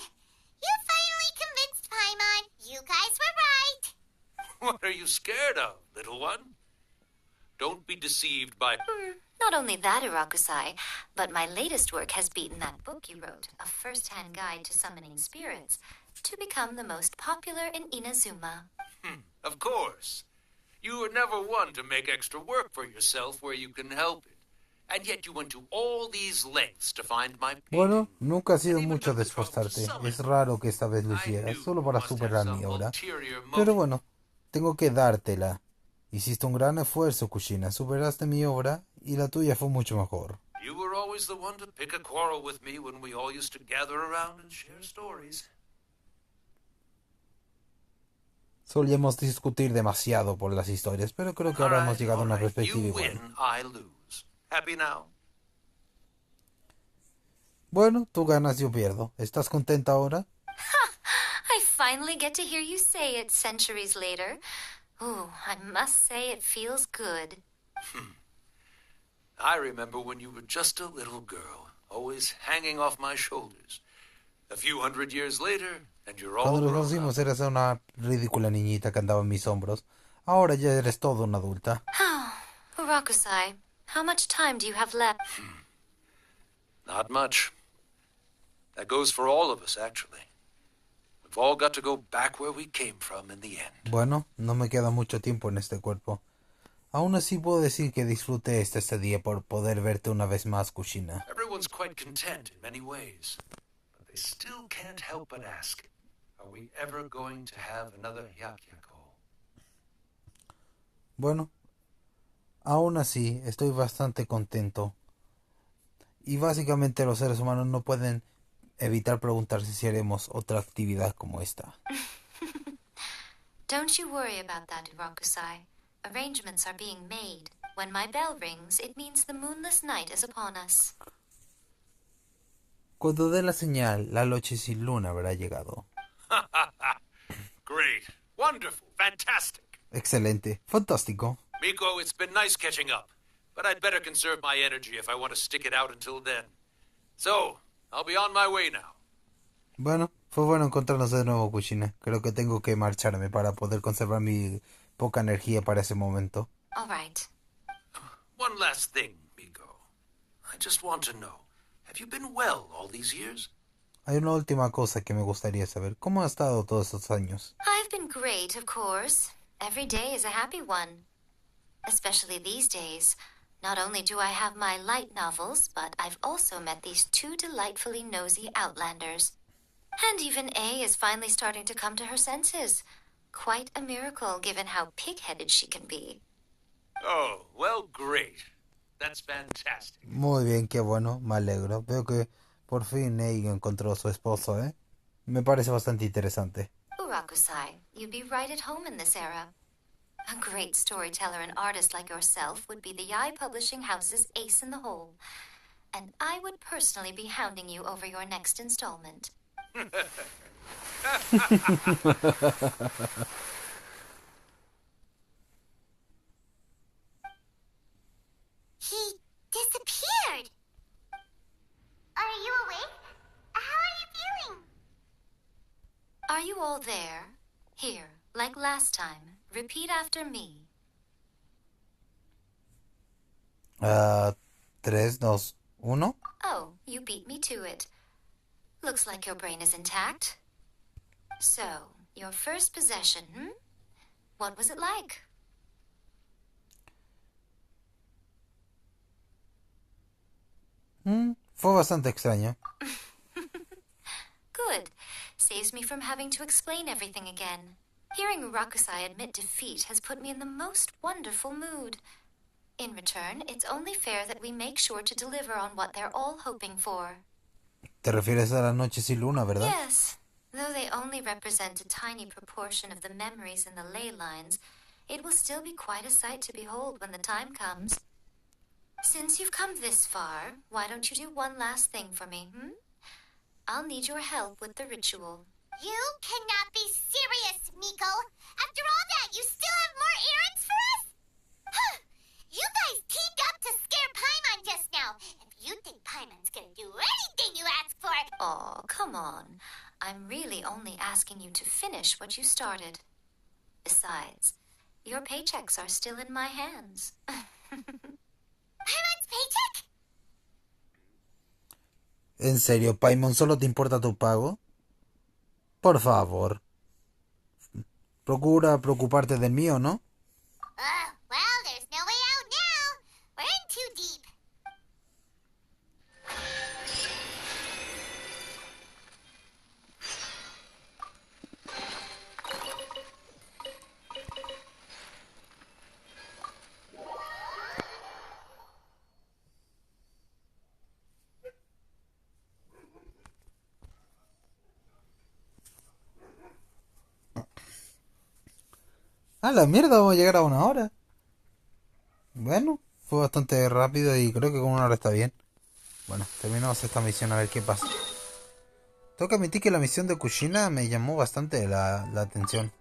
You finally convinced Paimon. You guys were right. What are you scared of, little one? Don't be deceived by... Not only that, Irakusai, but my latest work has beaten that book you wrote, A First-Hand Guide to Summoning Spirits, to become the most popular in Inazuma. Of course. You were never one to make extra work for yourself where you can help it. And yet you went to all these lengths to find my painting. Bueno, nunca ha sido mucho de esforzarte. Es raro que esta vez lo hicieras, solo para superar mi obra. Pero bueno, tengo que dártela. Hiciste un gran esfuerzo, Kushina. Superaste mi obra y la tuya fue mucho mejor. You were always the one to pick a quarrel with me when we all used to gather around and share stories. Solíamos discutir demasiado por las historias, pero creo que ahora hemos llegado a una perspectiva You igual. win, I lose. Happy now? Bueno, tú ganas, yo pierdo. ¿Estás contenta ahora? I finally get to hear you say it centuries later. Ooh, I must say it feels good. I remember when you were just a little girl, always hanging off my shoulders. A few hundred years later, and you're all Cuando nos grown conocimos up. eras una ridícula niñita que andaba en mis hombros. Ahora ya eres toda una adulta. Urakusai, How much time do you have left? Not much. That goes for all of us, actually. We've all got to go back where we came from in the end. Bueno, no me queda mucho tiempo en este cuerpo. Aún así puedo decir que disfruté este día por poder verte una vez más, Kushina. Everyone's quite content in many ways, but they still can't help but ask, are we ever going to have another Hyakyako? Bueno, aún así estoy bastante contento. Y básicamente los seres humanos no pueden evitar preguntarse si haremos otra actividad como esta. Don't you worry about that, Urakusai. Arrangements are being made. When my bell rings, it means the moonless night is upon us. Cuando dé la señal, la noche sin luna habrá llegado. Great. Wonderful. Fantastic. Excelente. Fantástico. Miko, it's been nice catching up, but I'd better conserve my energy if I want to stick it out until then. So, I'll be on my way now. Bueno, fue bueno encontrarnos de nuevo, Kushina. Creo que tengo que marcharme para poder conservar mi poca energía para ese momento. All right. One last thing, Miko. I just want to know, have you been well all these years? Hay una última cosa que me gustaría saber. ¿Cómo ha estado todos estos años? I've been great, of course. Every day is a happy one. Especially these days. Not only do I have my light novels, but I've also met these two delightfully nosy outlanders. And even A is finally starting to come to her senses. Quite a miracle, given how pig-headed she can be. Oh, well, great. That's fantastic. Muy bien, qué bueno, me alegro. Veo que por fin Nei encontró a su esposo, ¿eh? Me parece bastante interesante. Urakusai, you'd be right at home in this era. A great storyteller and artist like yourself would be the Yai Publishing House's ace in the hole. And I would personally be hounding you over your next installment. He disappeared. Are you awake? How are you feeling? Are you all there? Here, like last time. Repeat after me. 3, 2, 1. Oh, you beat me to it. Looks like your brain is intact. So, your first possession, What was it like? Fue bastante extraño. Good. Saves me from having to explain everything again. Hearing Rakusai admit defeat has put me in the most wonderful mood. In return, it's only fair that we make sure to deliver on what they're all hoping for. Te refieres a la noche sin luna, ¿verdad? Yes. Though they only represent a tiny proportion of the memories in the ley lines, it will still be quite a sight to behold when the time comes. Since you've come this far, why don't you do one last thing for me, I'll need your help with the ritual. You cannot be serious, Miko. After all that, you still have more errands for us? You guys teamed up to scare Paimon just now. If you think Paimon's gonna do anything you ask for... Oh, come on. I'm really only asking you to finish what you started. Besides, your paychecks are still in my hands. Paimon's paycheck? ¿En serio, Paimon, solo te importa tu pago? Por favor. Procura preocuparte del mío, ¿no? Well, there's no way out now. We're in too deep. A la mierda, vamos a llegar a 1 hora. Bueno, fue bastante rápido y creo que con 1 hora está bien. Bueno, terminamos esta misión a ver qué pasa. Tengo que admitir que la misión de Kushina me llamó bastante la atención.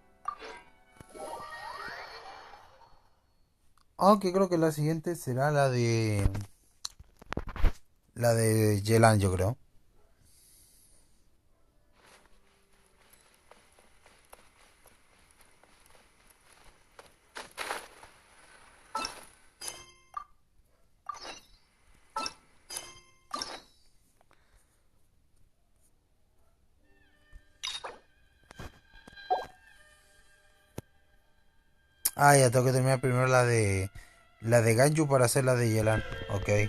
Aunque creo que la siguiente será la de... La de Yelan, yo creo. Ah, ya tengo que terminar primero la de Ganju para hacer la de Yelan. Ok.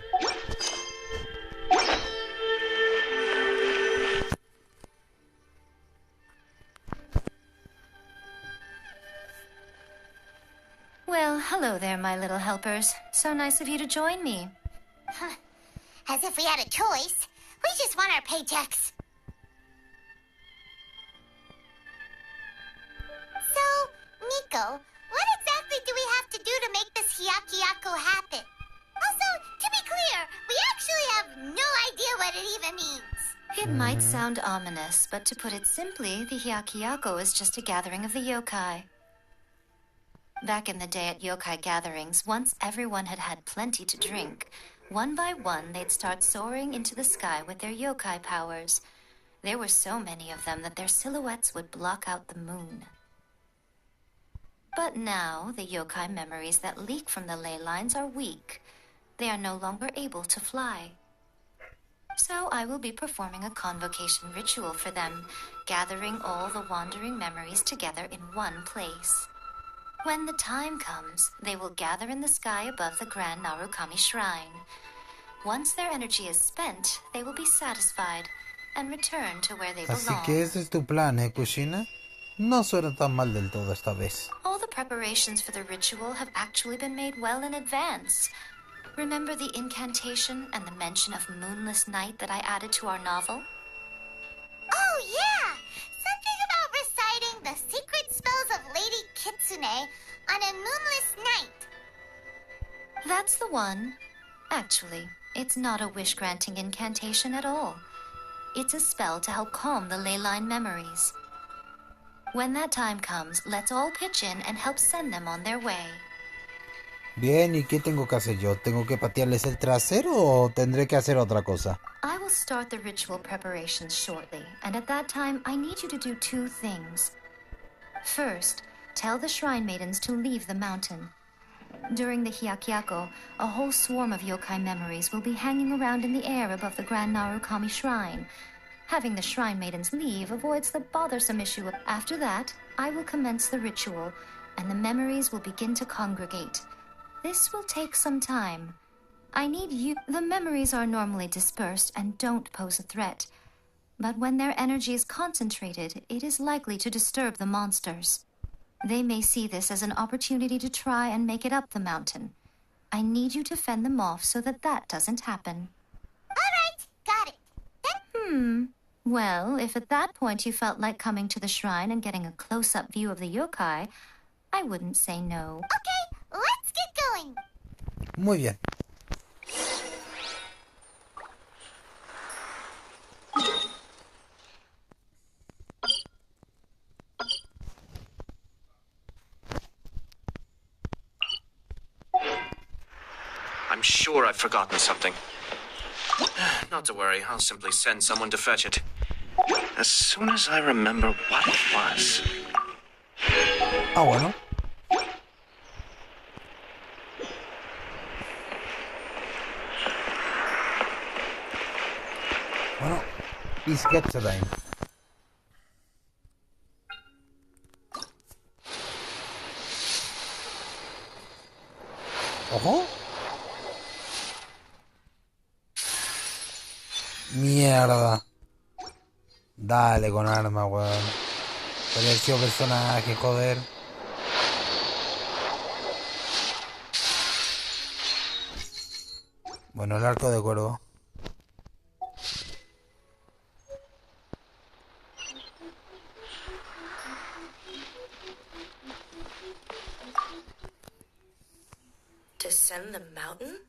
Well, hello there, my little helpers. So nice of you to join me. As if we had a choice. We just want our paychecks. So, Nico, what exactly do we have to do to make this Hyakyako happen? Also, to be clear, we actually have no idea what it even means. It might sound ominous, but to put it simply, the Hyakyako is just a gathering of the yokai. Back in the day at yokai gatherings, once everyone had had plenty to drink, one by one they'd start soaring into the sky with their yokai powers. There were so many of them that their silhouettes would block out the moon. But now, the yokai memories that leak from the ley lines are weak. They are no longer able to fly. So I will be performing a convocation ritual for them, gathering all the wandering memories together in one place. When the time comes, they will gather in the sky above the Grand Narukami Shrine. Once their energy is spent, they will be satisfied and return to where they belong. Así que ese es tu plan, Kushina? No suena tan mal del todo esta vez. All the preparations for the ritual have actually been made well in advance. Remember the incantation and the mention of moonless night that I added to our novel? Oh, yeah! Something about reciting the secret spells of Lady Kitsune on a moonless night. That's the one. Actually, it's not a wish-granting incantation at all. It's a spell to help calm the ley line memories. When that time comes, let's all pitch in and help send them on their way. Bien, ¿y qué tengo que hacer yo? ¿Tengo que patearles el trasero o tendré que hacer otra cosa? I will start the ritual preparations shortly, and at that time, I need you to do two things. First, tell the shrine maidens to leave the mountain. During the Hyakyako, a whole swarm of yokai memories will be hanging around in the air above the Grand Narukami Shrine. Having the shrine maidens leave avoids the bothersome issue of... After that, I will commence the ritual, and the memories will begin to congregate. This will take some time. I need you... The memories are normally dispersed and don't pose a threat. But when their energy is concentrated, it is likely to disturb the monsters. They may see this as an opportunity to try and make it up the mountain. I need you to fend them off so that doesn't happen. All right, got it. Well, if at that point you felt like coming to the shrine and getting a close-up view of the yokai, I wouldn't say no. Okay, let's get going. Muy bien. I'm sure I've forgotten something. Not to worry, I'll simply send someone to fetch it. As soon as I remember what it was. Ah, bueno. Bueno, it's get time. Ojo. Mierda. Dale con arma, weón. Podría haber sido personaje, joder. Bueno, el arco de cuervo. Descend the mountain?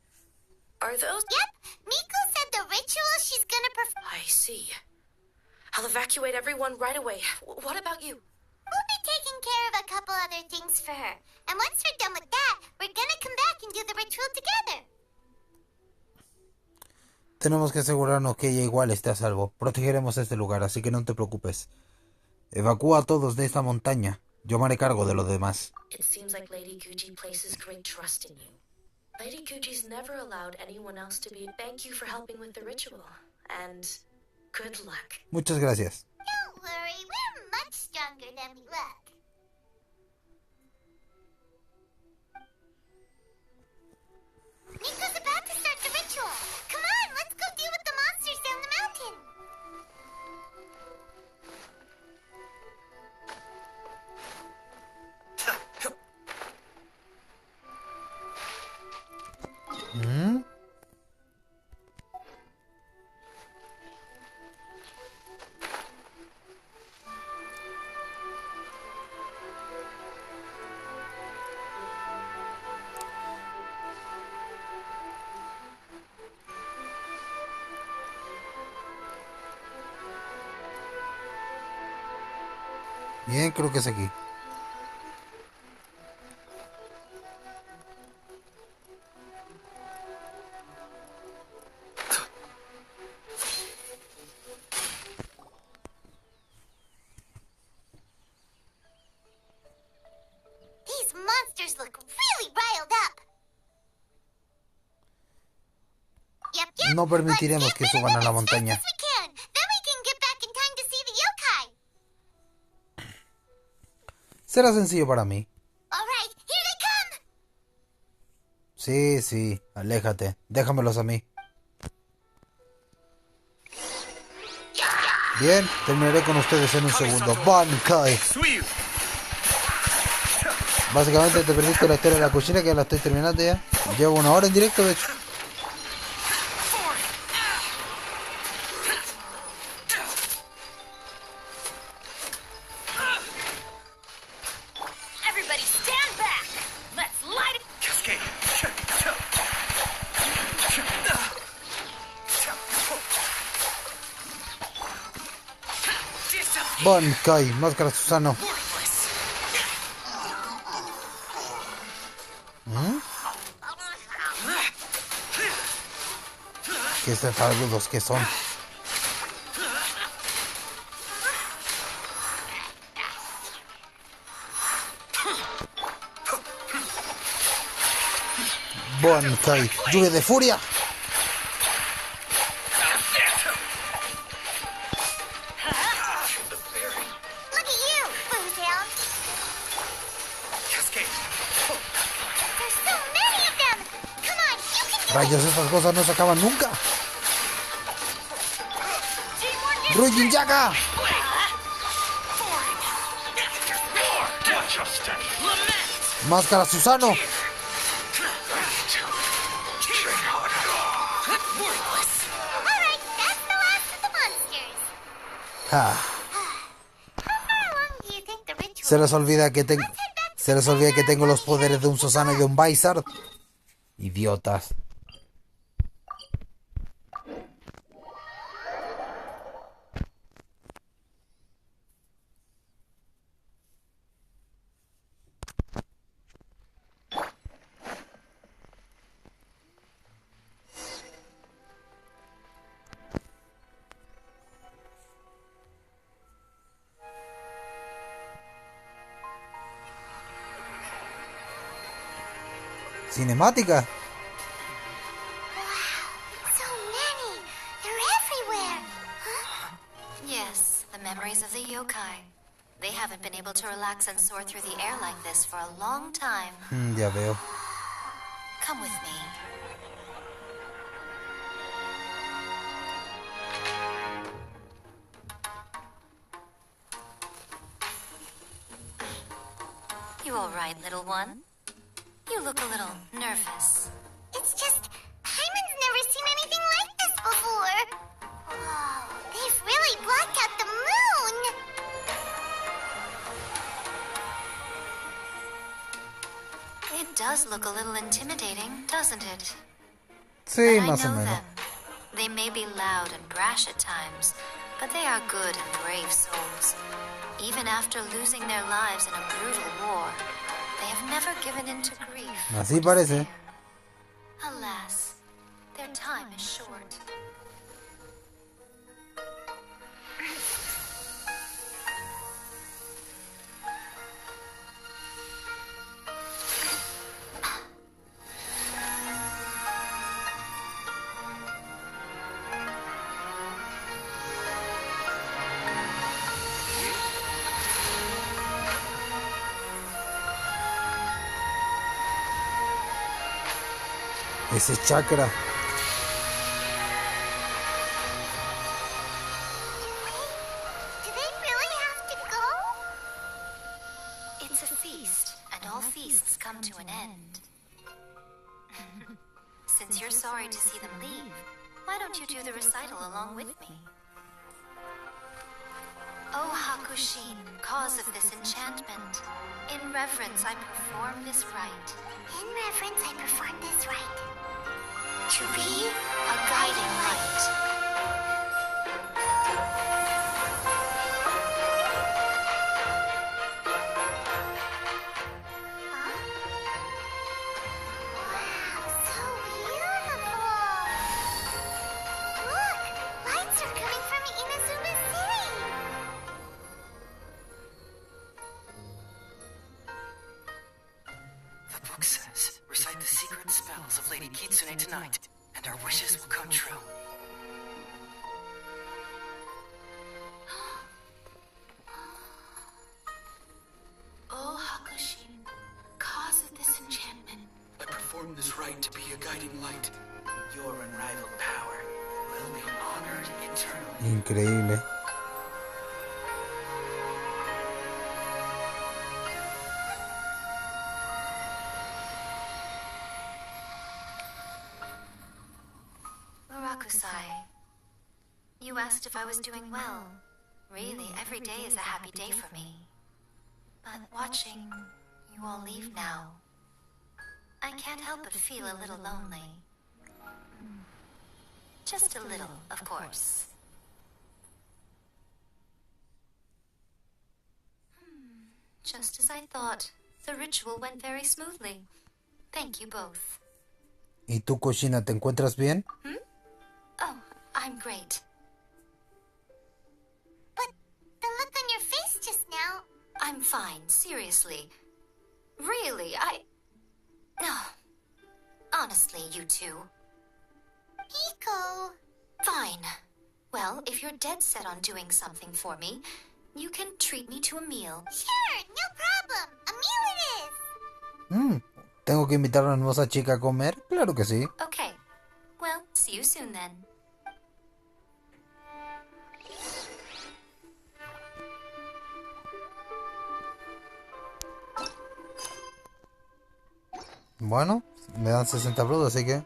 Are those... Yep, Miko said the ritual she's gonna perform. I see. I'll evacuate everyone right away. What about you? We'll be taking care of a couple other things for her. And once we're done with that, we're gonna come back and do the ritual together. Tenemos que asegurarnos que ella igual esté a salvo. Protegeremos este lugar, así que no te preocupes. Evacúa a todos de esta montaña. Yo me haré cargo de los demás. It seems like Lady Guji places great trust in you. Lady Guji's never allowed anyone else to be... Thank you for helping with the ritual. And good luck. Muchas gracias. Don't worry, we're much stronger than we look. ¿Mm? Bien, creo que es aquí. These monsters look really riled up. Yep. No permitiremos que suban a la montaña. As we can. Then we can get back in time to see the yokai. Será sencillo para mí. All right, here they come. Sí, sí, aléjate. Déjamelos a mí. Bien, terminaré con ustedes en un segundo. Bankai. Básicamente te perdiste la historia de la Kushina, que ya la estoy terminando ya. Llevo 1 hora en directo, de hecho. Everybody stand back. Let's light it. Bankai, máscara Susano. ¿Qué cefaludos que son? Bankai, lluvia de furia. Look at you, Boomtail. There's so many of them. Come on, you can do Rayos, estas cosas no se acaban nunca. Rujin Yaga. Máscara Susano. Alright, that's the last of the monsters. Ah, How far along do you think the ritual se les olvida que tengo los poderes de un Susano y de un Bizard. Idiotas. Cinemática. So many! They're everywhere! Huh? Yes, the memories of the yokai. They haven't been able to relax and soar through the air like this for a long time. Ya veo. Come with me. You all right, little one? You look a little nervous. It's just, Hyman's never seen anything like this before. Whoa, they've really blocked out the moon! It does look a little intimidating, doesn't it? Sí, But I más o know menos. them. They may be loud and brash at times, but they are good and brave souls. Even after losing their lives in a brutal war, they have never given in to grief. Así parece. Alas, their time is short. Ese chakra. Do they really have to go? It's a feast, and all feasts come to an end. Since you're sorry to see them leave, why don't you do the recital along with me? O Hakushin, cause of this enchantment, in reverence I perform this rite. In reverence, I perform this rite. To be a guiding light. Wow, so beautiful! Look, lights are coming from Inazuma City! The book says, recite the secret spells of Lady Kitsune tonight, and our wishes will come true. O Hakushin, cause of this enchantment. I perform this rite to be a guiding light. Your unrivaled power will be honored eternally. Increíble. Murakusai, you asked if I was doing well. Really, every day is a happy day for me. But watching you all leave now, I can't help but feel a little lonely. Just a little, of course. Just as I thought, the ritual went very smoothly. Thank you both. ¿Y tú, Kushina, te encuentras bien? Oh, I'm great. But the look on your face just now... I'm fine, seriously. Really, No. Honestly, you two. Pico... Fine. Well, if you're dead set on doing something for me, you can treat me to a meal. Sure, no problem. A meal it is. ¿Tengo que invitar a una hermosa chica a comer? Claro que sí. Okay. Well, see you soon then. Bueno, me dan 60 brutos, así que...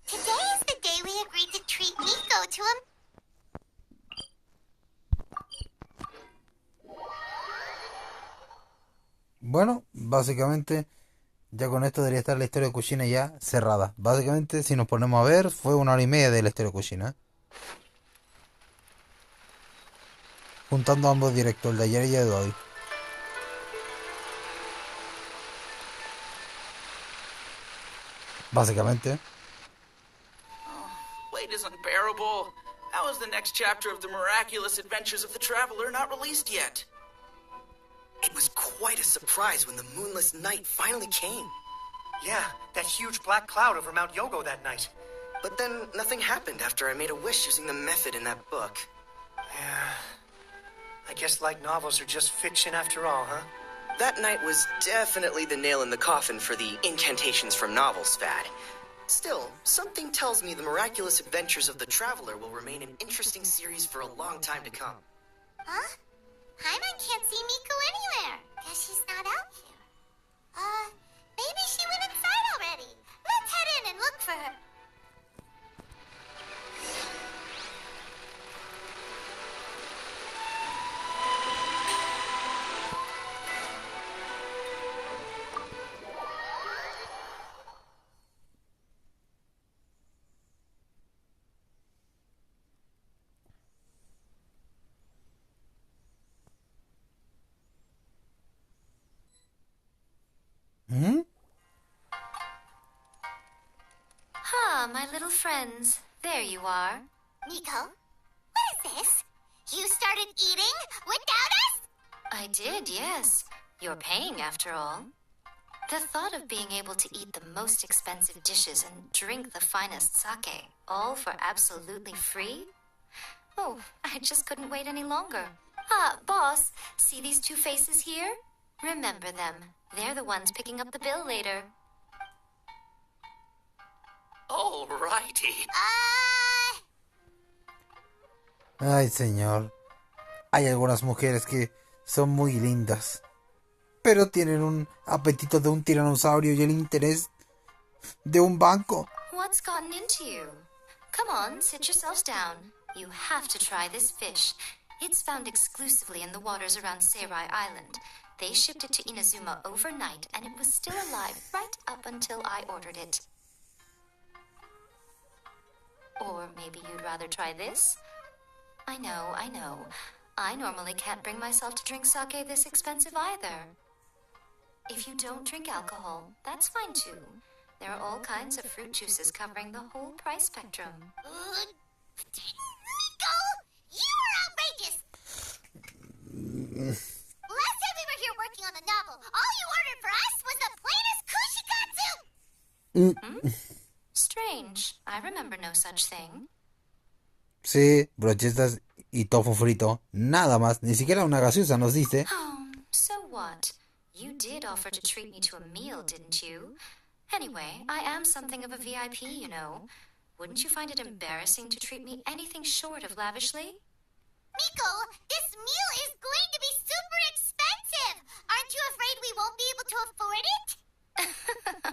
Today is the day we agreed to treat Nico to a... Bueno, básicamente, ya con esto debería estar la historia de Kushina ya cerrada. Básicamente, si nos ponemos a ver, fue 1 hora y media de la historia de Kushina. Juntando ambos directos, el de ayer y el de hoy. Básicamente. Wait is unbearable. How is the next chapter of the miraculous adventures of the traveler not released yet? It was quite a surprise when the moonless night finally came. Yeah, that huge black cloud over Mount Yogo that night. But then nothing happened after I made a wish using the method in that book. Yeah. I guess light novels are just fiction after all, huh? That night was definitely the nail in the coffin for the incantations from novels fad. Still, something tells me the miraculous adventures of the traveler will remain an interesting series for a long time to come. Huh? Paimon can't see Miko anywhere. Guess she's not out here. Maybe she went inside already. Let's head in and look for her. My little friends. There you are. Nico, what is this? You started eating without us? I did, yes. You're paying after all. The thought of being able to eat the most expensive dishes and drink the finest sake, all for absolutely free? Oh, I just couldn't wait any longer. Ah, boss, see these two faces here? Remember them. They're the ones picking up the bill later. Alrighty. Ay, señor. Hay algunas mujeres que son muy lindas, pero tienen un apetito de un tiranosaurio y el interés de un banco. What's gotten into you? Come on, sit yourselves down. You have to try this fish. It's found exclusively in the waters around Seirai Island. They shipped it to Inazuma overnight, and it was still alive right up until I ordered it. Or maybe you'd rather try this? I know. I normally can't bring myself to drink sake this expensive either. If you don't drink alcohol, that's fine too. There are all kinds of fruit juices covering the whole price spectrum. Miko! You are outrageous! Last time we were here working on the novel, all you ordered for us was the plainest kushikatsu! Strange. I remember no such thing. Sí, brochetas y tofu frito. Nada más. Ni siquiera una gaseosa nos dice. Oh, so what? You did offer to treat me to a meal, didn't you? Anyway, I am something of a VIP, you know. Wouldn't you find it embarrassing to treat me anything short of lavishly? Miko, this meal is going to be super expensive! Aren't you afraid we won't be able to afford it?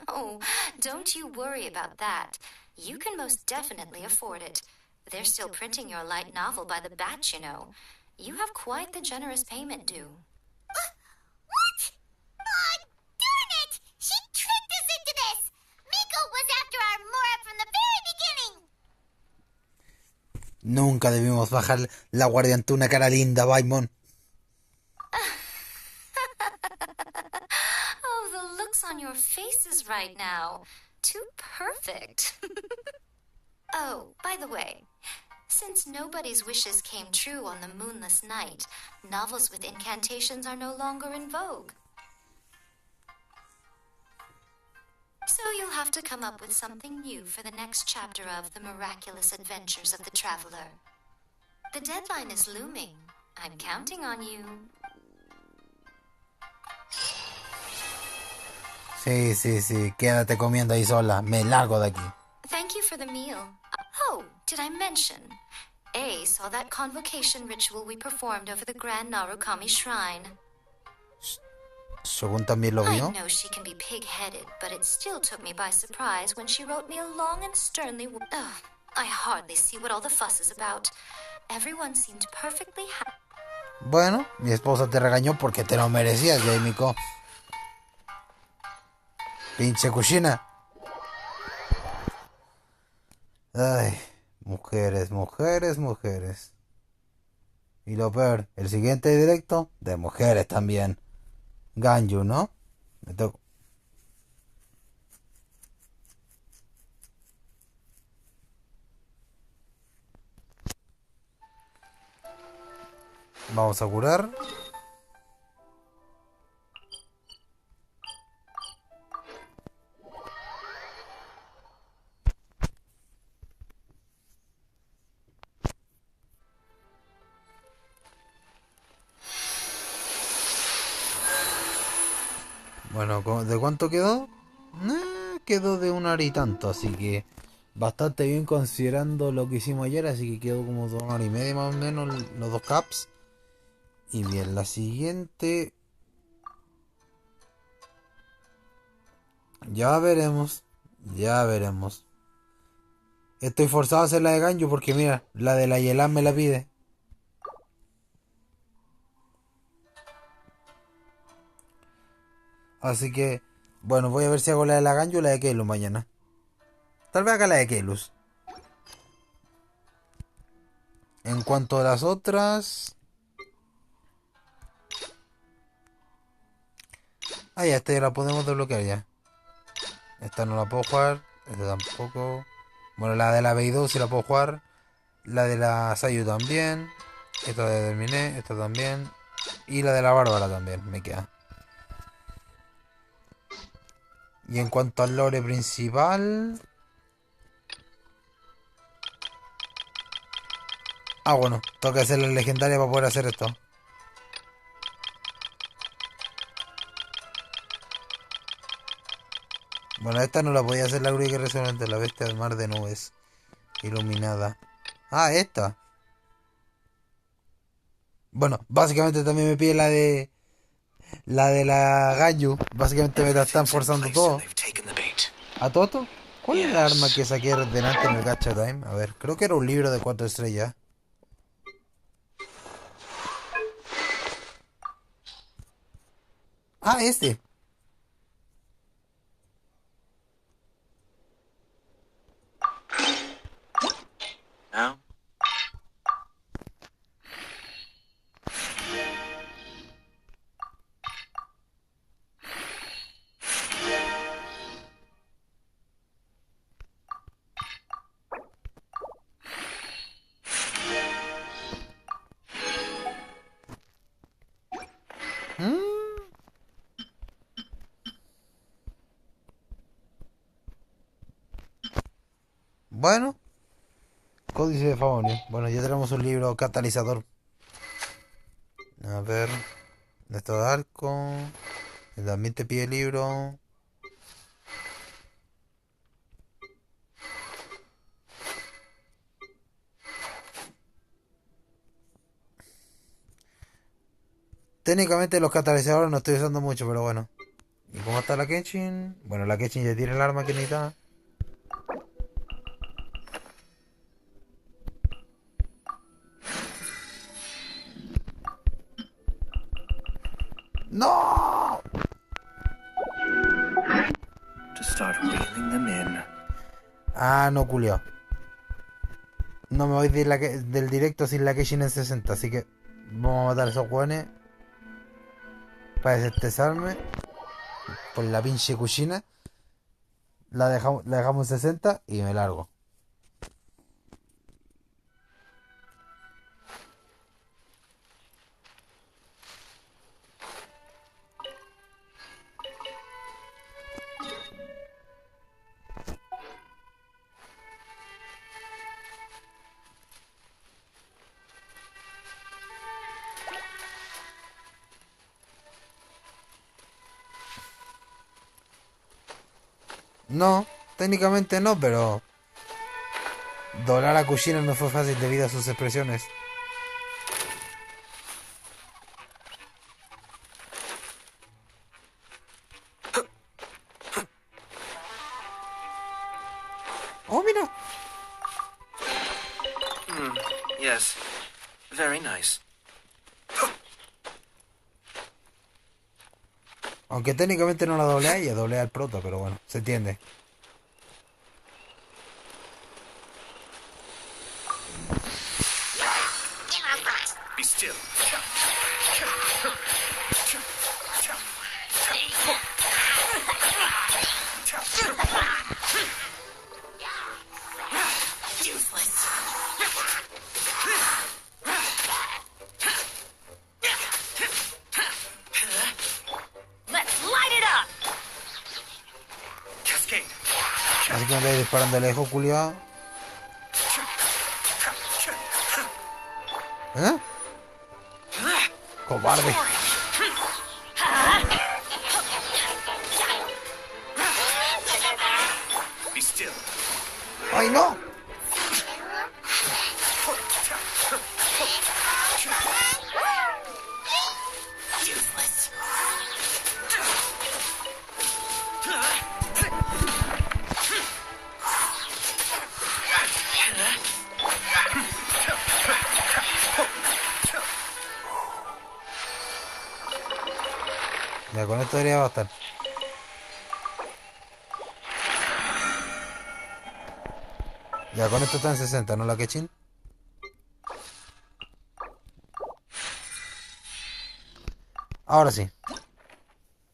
Oh, don't you worry about that. You can most definitely afford it. They're still printing your light novel by the batch, you know. You have quite the generous payment due. What? Oh, darn it! She tricked us into this! Miko was after our Mora from the very beginning! Nunca debimos bajar la guardia ante una cara linda, Baimon. Oh, the looks on your faces right now. Too perfect. Oh, by the way, since nobody's wishes came true on the moonless night, novels with incantations are no longer in vogue. So you'll have to come up with something new for the next chapter of The Miraculous Adventures of the Traveler. The deadline is looming. I'm counting on you. Sí. Quédate comiendo ahí sola. Me largo de aquí. Thank you for the meal. Oh, did I mention? A saw that convocation ritual we performed over the Grand Narukami Shrine. Shogun también lo vio. I know she can be pig-headed, but it still took me by surprise when she wrote me a long and sternly... I hardly see what all the fuss is about. Everyone seemed perfectly happy. Bueno, mi esposa te regañó porque te lo merecías, Jaimiko. Pinche Kushina. Ay, mujeres. Y lo peor, el siguiente directo de mujeres también. Ganju, ¿no? Me toco. Vamos a curar. Bueno, ¿de cuánto quedó? Quedó de 1 hora y tanto, así que bastante bien considerando lo que hicimos ayer, así que quedó como 2 horas y media más o menos los 2 caps. Y bien, la siguiente... Ya veremos. Estoy forzado a hacer la de Ganju porque mira, la de la Yelan me la pide. Así que, bueno, voy a ver si hago la de la Ganju o la de Keylus mañana. Tal vez haga la de Keylus. En cuanto a las otras... Ah, ya, esta ya la podemos desbloquear ya. Esta no la puedo jugar. Esta tampoco. Bueno, la de la Beidou sí la puedo jugar. La de la Sayu también. Esta la terminé. Esta también. Y la de la Bárbara también me queda. Y en cuanto al lore principal... Ah, bueno, tengo que hacer la legendaria para poder hacer esto. Bueno, esta no la podía hacer la grúa que resonante, la bestia del mar de nubes. Iluminada. Ah, esta. Bueno, básicamente también me pide la de... La de la Gayu. Básicamente me la están forzando todo. ¿A Toto? ¿Cuál es el arma que saqué delante en el Gacha Time? A ver, creo que era un libro de 4 estrellas. Ah, este. Now? Bueno. Códice de Favonio. Bueno, ya tenemos un libro catalizador. A ver. Esto de arco. También te pide el libro. Técnicamente los catalizadores no estoy usando mucho, pero bueno. ¿Y cómo está la Genshin? Bueno, la Genshin ya tiene el arma que necesita. ¡No! To start reeling them in. Ah, no, culiao. No me voy del directo sin la Genshin en 60, así que vamos a matar a esos hueones para desestresarme por la pinche Kushina. La dejamos en 60 y me largo. No, técnicamente no, pero doblar a Kushina no fue fácil debido a sus expresiones. Oh, mira. Yes. Very nice. Aunque técnicamente no la doblea a ella, doblea al prota, pero bueno, se entiende. Be still. Useless. Let's light it up. Cascade. Así que me estáis disparando de lejos, culiao. ¿Eh? Cobarde. Be still. ¡Ay, no! Useless. Ya con esto debería bastar. Ya con esto está en 60, ¿no la Kechin? Ahora sí.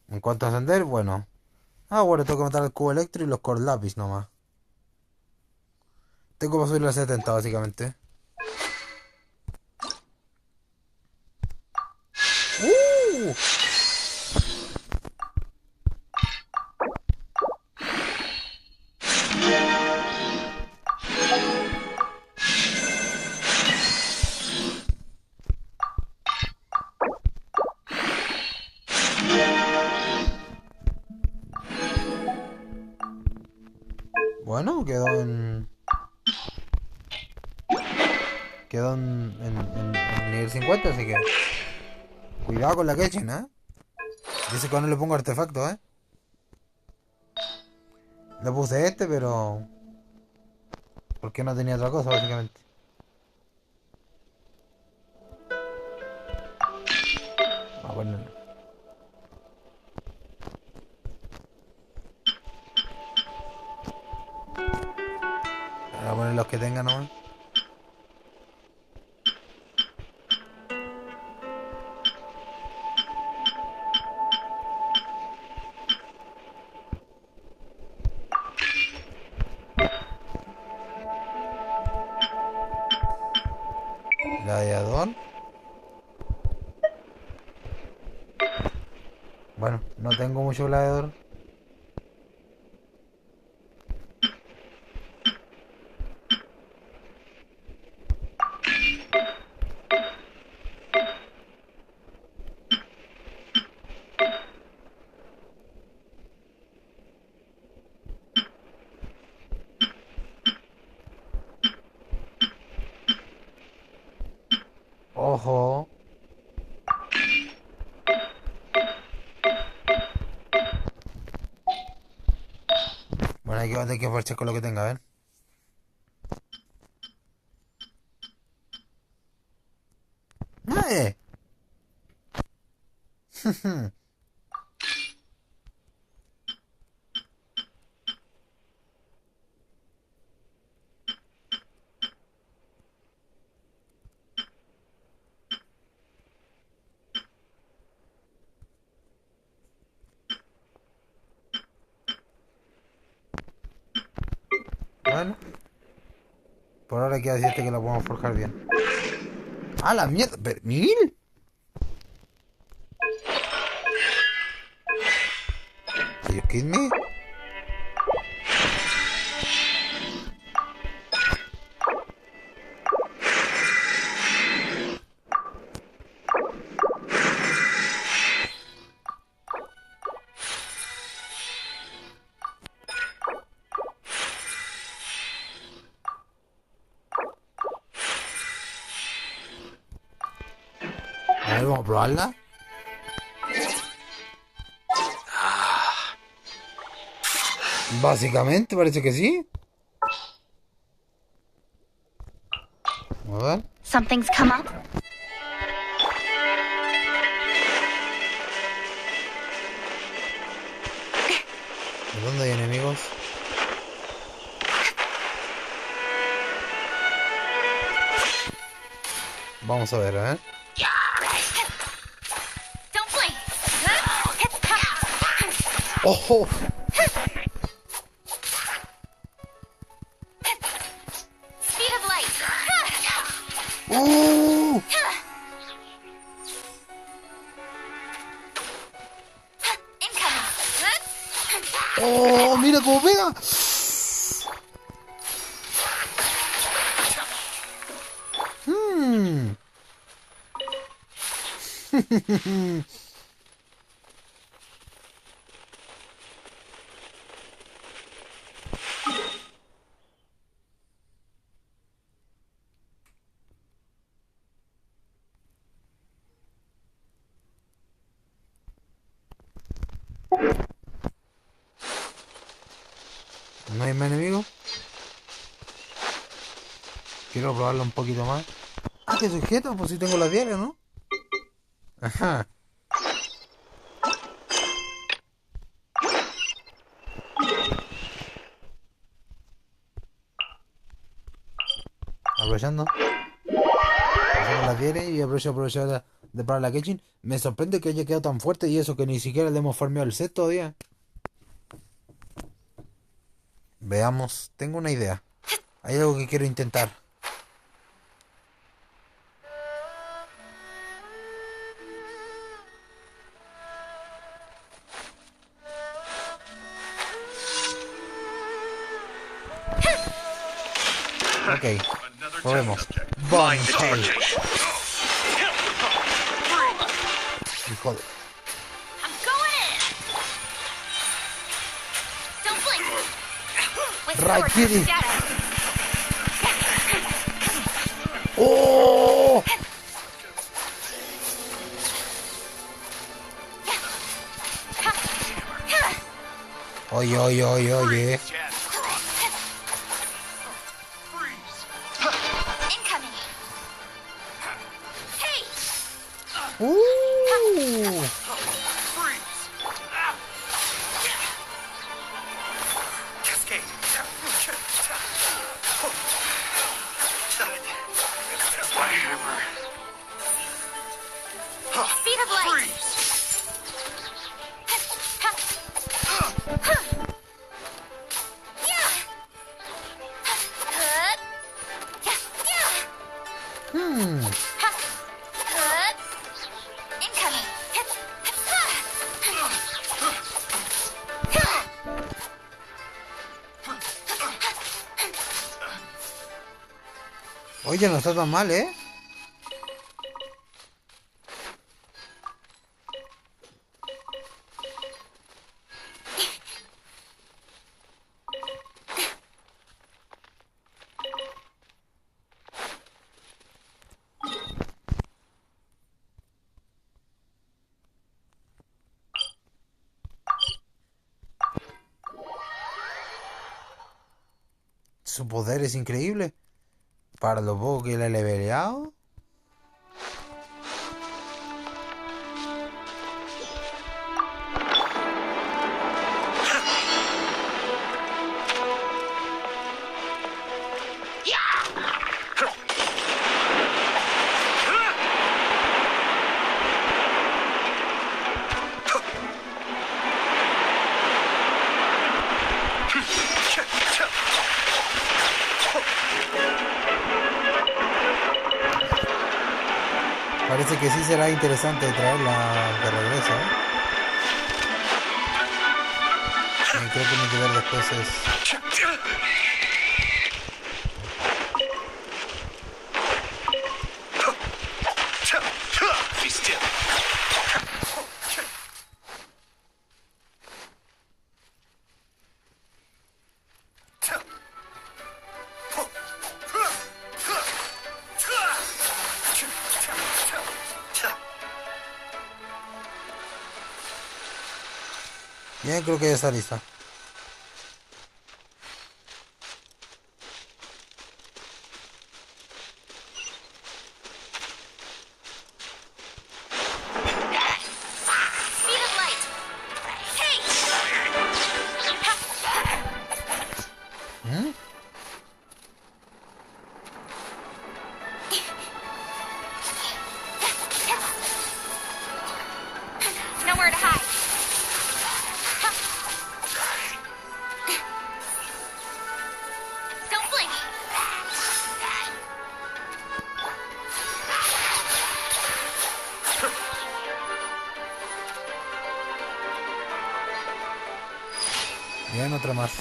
En cuanto a ascender, bueno. Ah, bueno, tengo que matar el cubo electro y los core lápiz nomás. Tengo para subirlo a 70 básicamente. Bueno, quedó en nivel 50, así que cuidado con la Genshin, ¿eh? Dice que no le pongo artefacto, ¿eh? Le puse este, pero porque no tenía otra cosa, básicamente. Vamos a ponerlo. Voy a poner los que tengan nomás. Gladiador. Bueno, no tengo mucho gladiador. Ojo. Bueno, hay que tener que parchar con lo que tenga, a ver. ¡Eh! Bueno. Por ahora queda decirte que lo podemos forjar bien. ¡Ah, la mierda! ¿Mil? ¿Are you kidding me? A ver, vamos a probarla. Básicamente, parece que sí. A ver. Something's come up. ¿De dónde hay enemigos? Vamos a ver, ¿eh? Don't blink. ¡Ojo! Speed of light. ¡Oh! Incoming. ¡Oh! ¡Mira cómo pega! ¿No hay más enemigos? Quiero probarlo un poquito más. Ah, que sujeto, pues si tengo la diaria, ¿no? Ajá. Aprovechando. Hacemos la diaria y aprovechar de parar la Genshin. Me sorprende que haya quedado tan fuerte y eso que ni siquiera le hemos farmeado el set todavía. Veamos, tengo una idea. Hay algo que quiero intentar. Ok, probemos. Blind Tail. Hijo de... I'm going in. Don't blink. With Right, power Kitty. status. ¡Oh! Oye, oye, oye, oye. Incoming. Hey! Cascade. My hammer. Speed of light. Incoming. Oye, no está tan mal, ¿eh? Su poder es increíble. Para lo poco que le he leveleado. Parece que sí será interesante traerla de regreso, ¿eh? Creo que mi deber después es... Be still. Bien, creo que ya está lista. Speed of light. Hey! Nowhere to hide. Don't blink. Bien, otra más.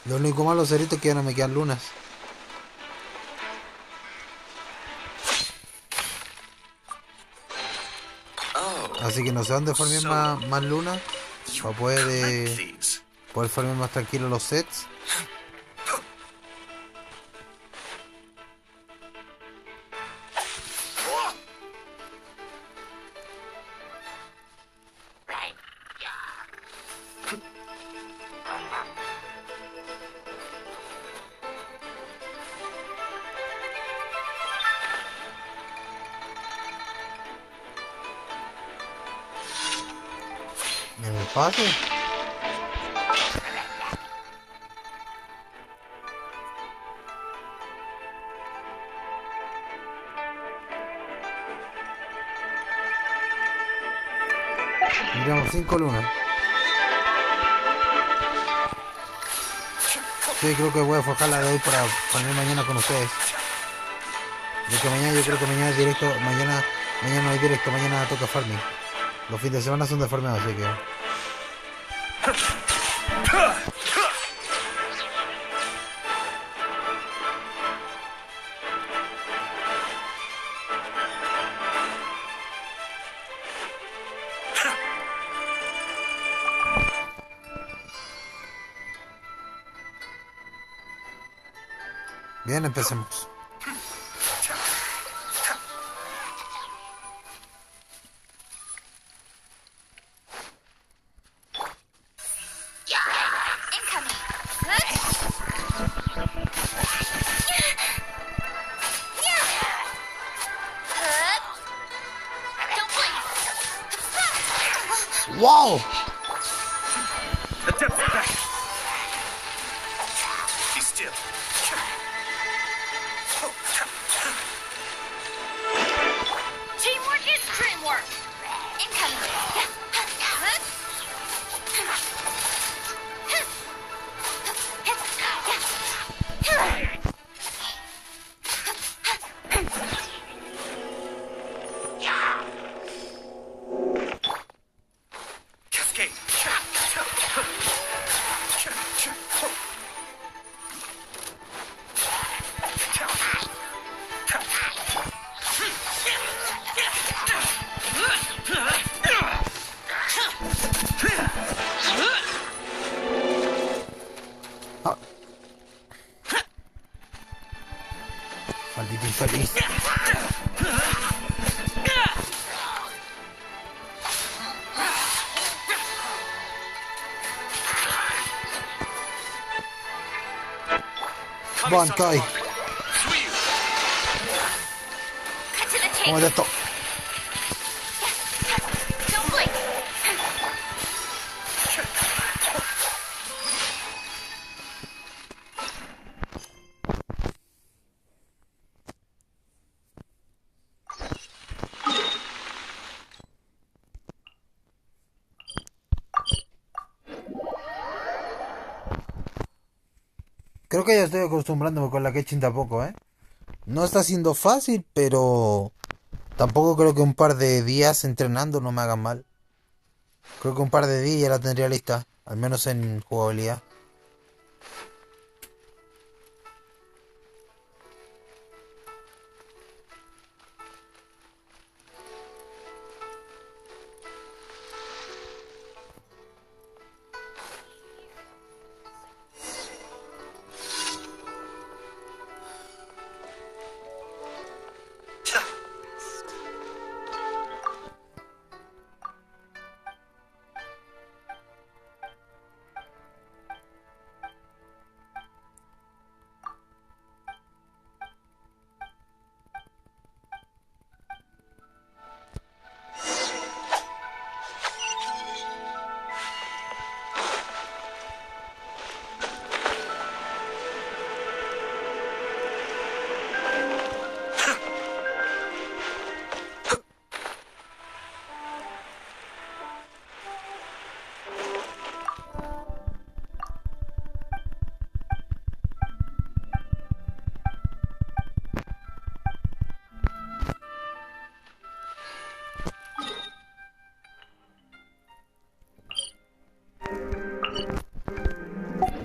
Lo único malo cerito es que ya no me quedan lunas. Así que no sé dónde farmear más lunas para poder farmear más tranquilo los sets. En el pase. Miramos 5 lunas. Sí, creo que voy a forjar la de hoy para poner mañana con ustedes. Porque mañana yo creo que mañana es directo. Mañana no hay directo, mañana toca farming. Los fines de semana son de farming, así que. Bien, empecemos. ¡Wow! Be still. Teamwork is dreamwork. Incoming. Cascade. Maldito infeliz. Bantai. Cut to the chase. ¿Cómo es esto? Don't blink. Creo que ya estoy acostumbrándome con la Genshin tampoco, ¿eh? No está siendo fácil, pero tampoco creo que un par de días entrenando no me hagan mal. Creo que un par de días ya la tendría lista, al menos en jugabilidad.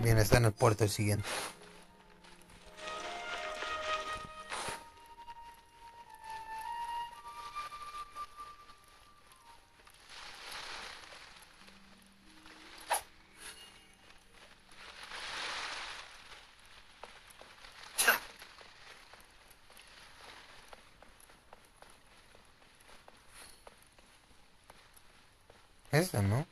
Bien, está en el puerto el siguiente. Esta, ¿no?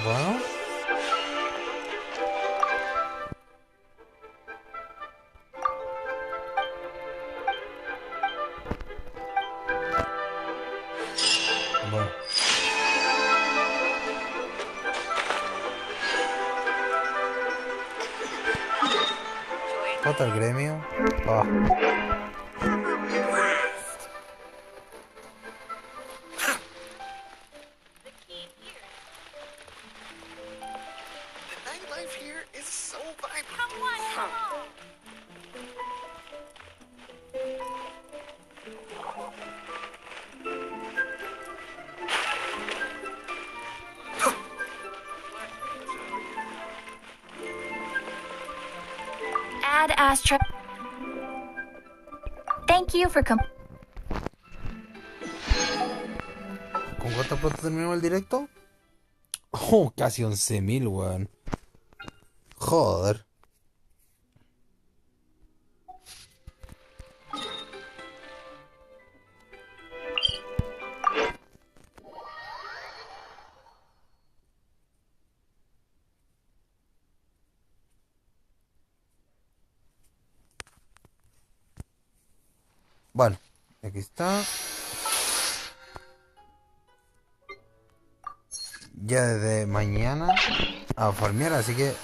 Bueno. Bueno. Falta el gremio. Ah. The nightlife here is so vibrant. Come on. Add Astra. Thank you for ¿Con cuánto pronto terminamos el directo? Oh, casi 11.000, weón. Joder. Bueno, aquí está. Ya desde mañana a farmear, así que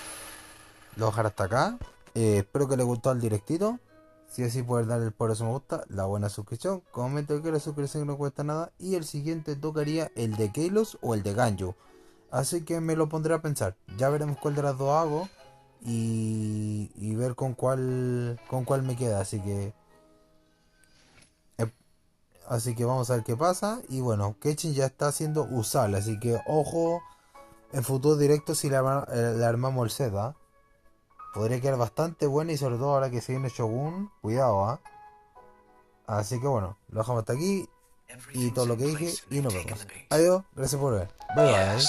lo voy a dejar hasta acá. Espero que les gustó el directito. Si así pueden darle el por eso me gusta, la buena suscripción, comento que la suscripción no cuesta nada. Y el siguiente tocaría el de Kalos o el de Ganjo. Así que me lo pondré a pensar. Ya veremos cuál de las dos hago. Y ver con cuál me queda. Así que vamos a ver qué pasa. Y bueno, Genshin ya está siendo usable. Así que ojo en futuros directos si le armamos el set. Podría quedar bastante bueno. Y sobre todo ahora que se viene Shogun. Cuidado. Así que bueno, lo dejamos hasta aquí. Y todo lo que dije. Y nos vemos. Adiós. Gracias por ver. Bye bye.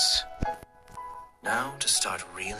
Now to start reeling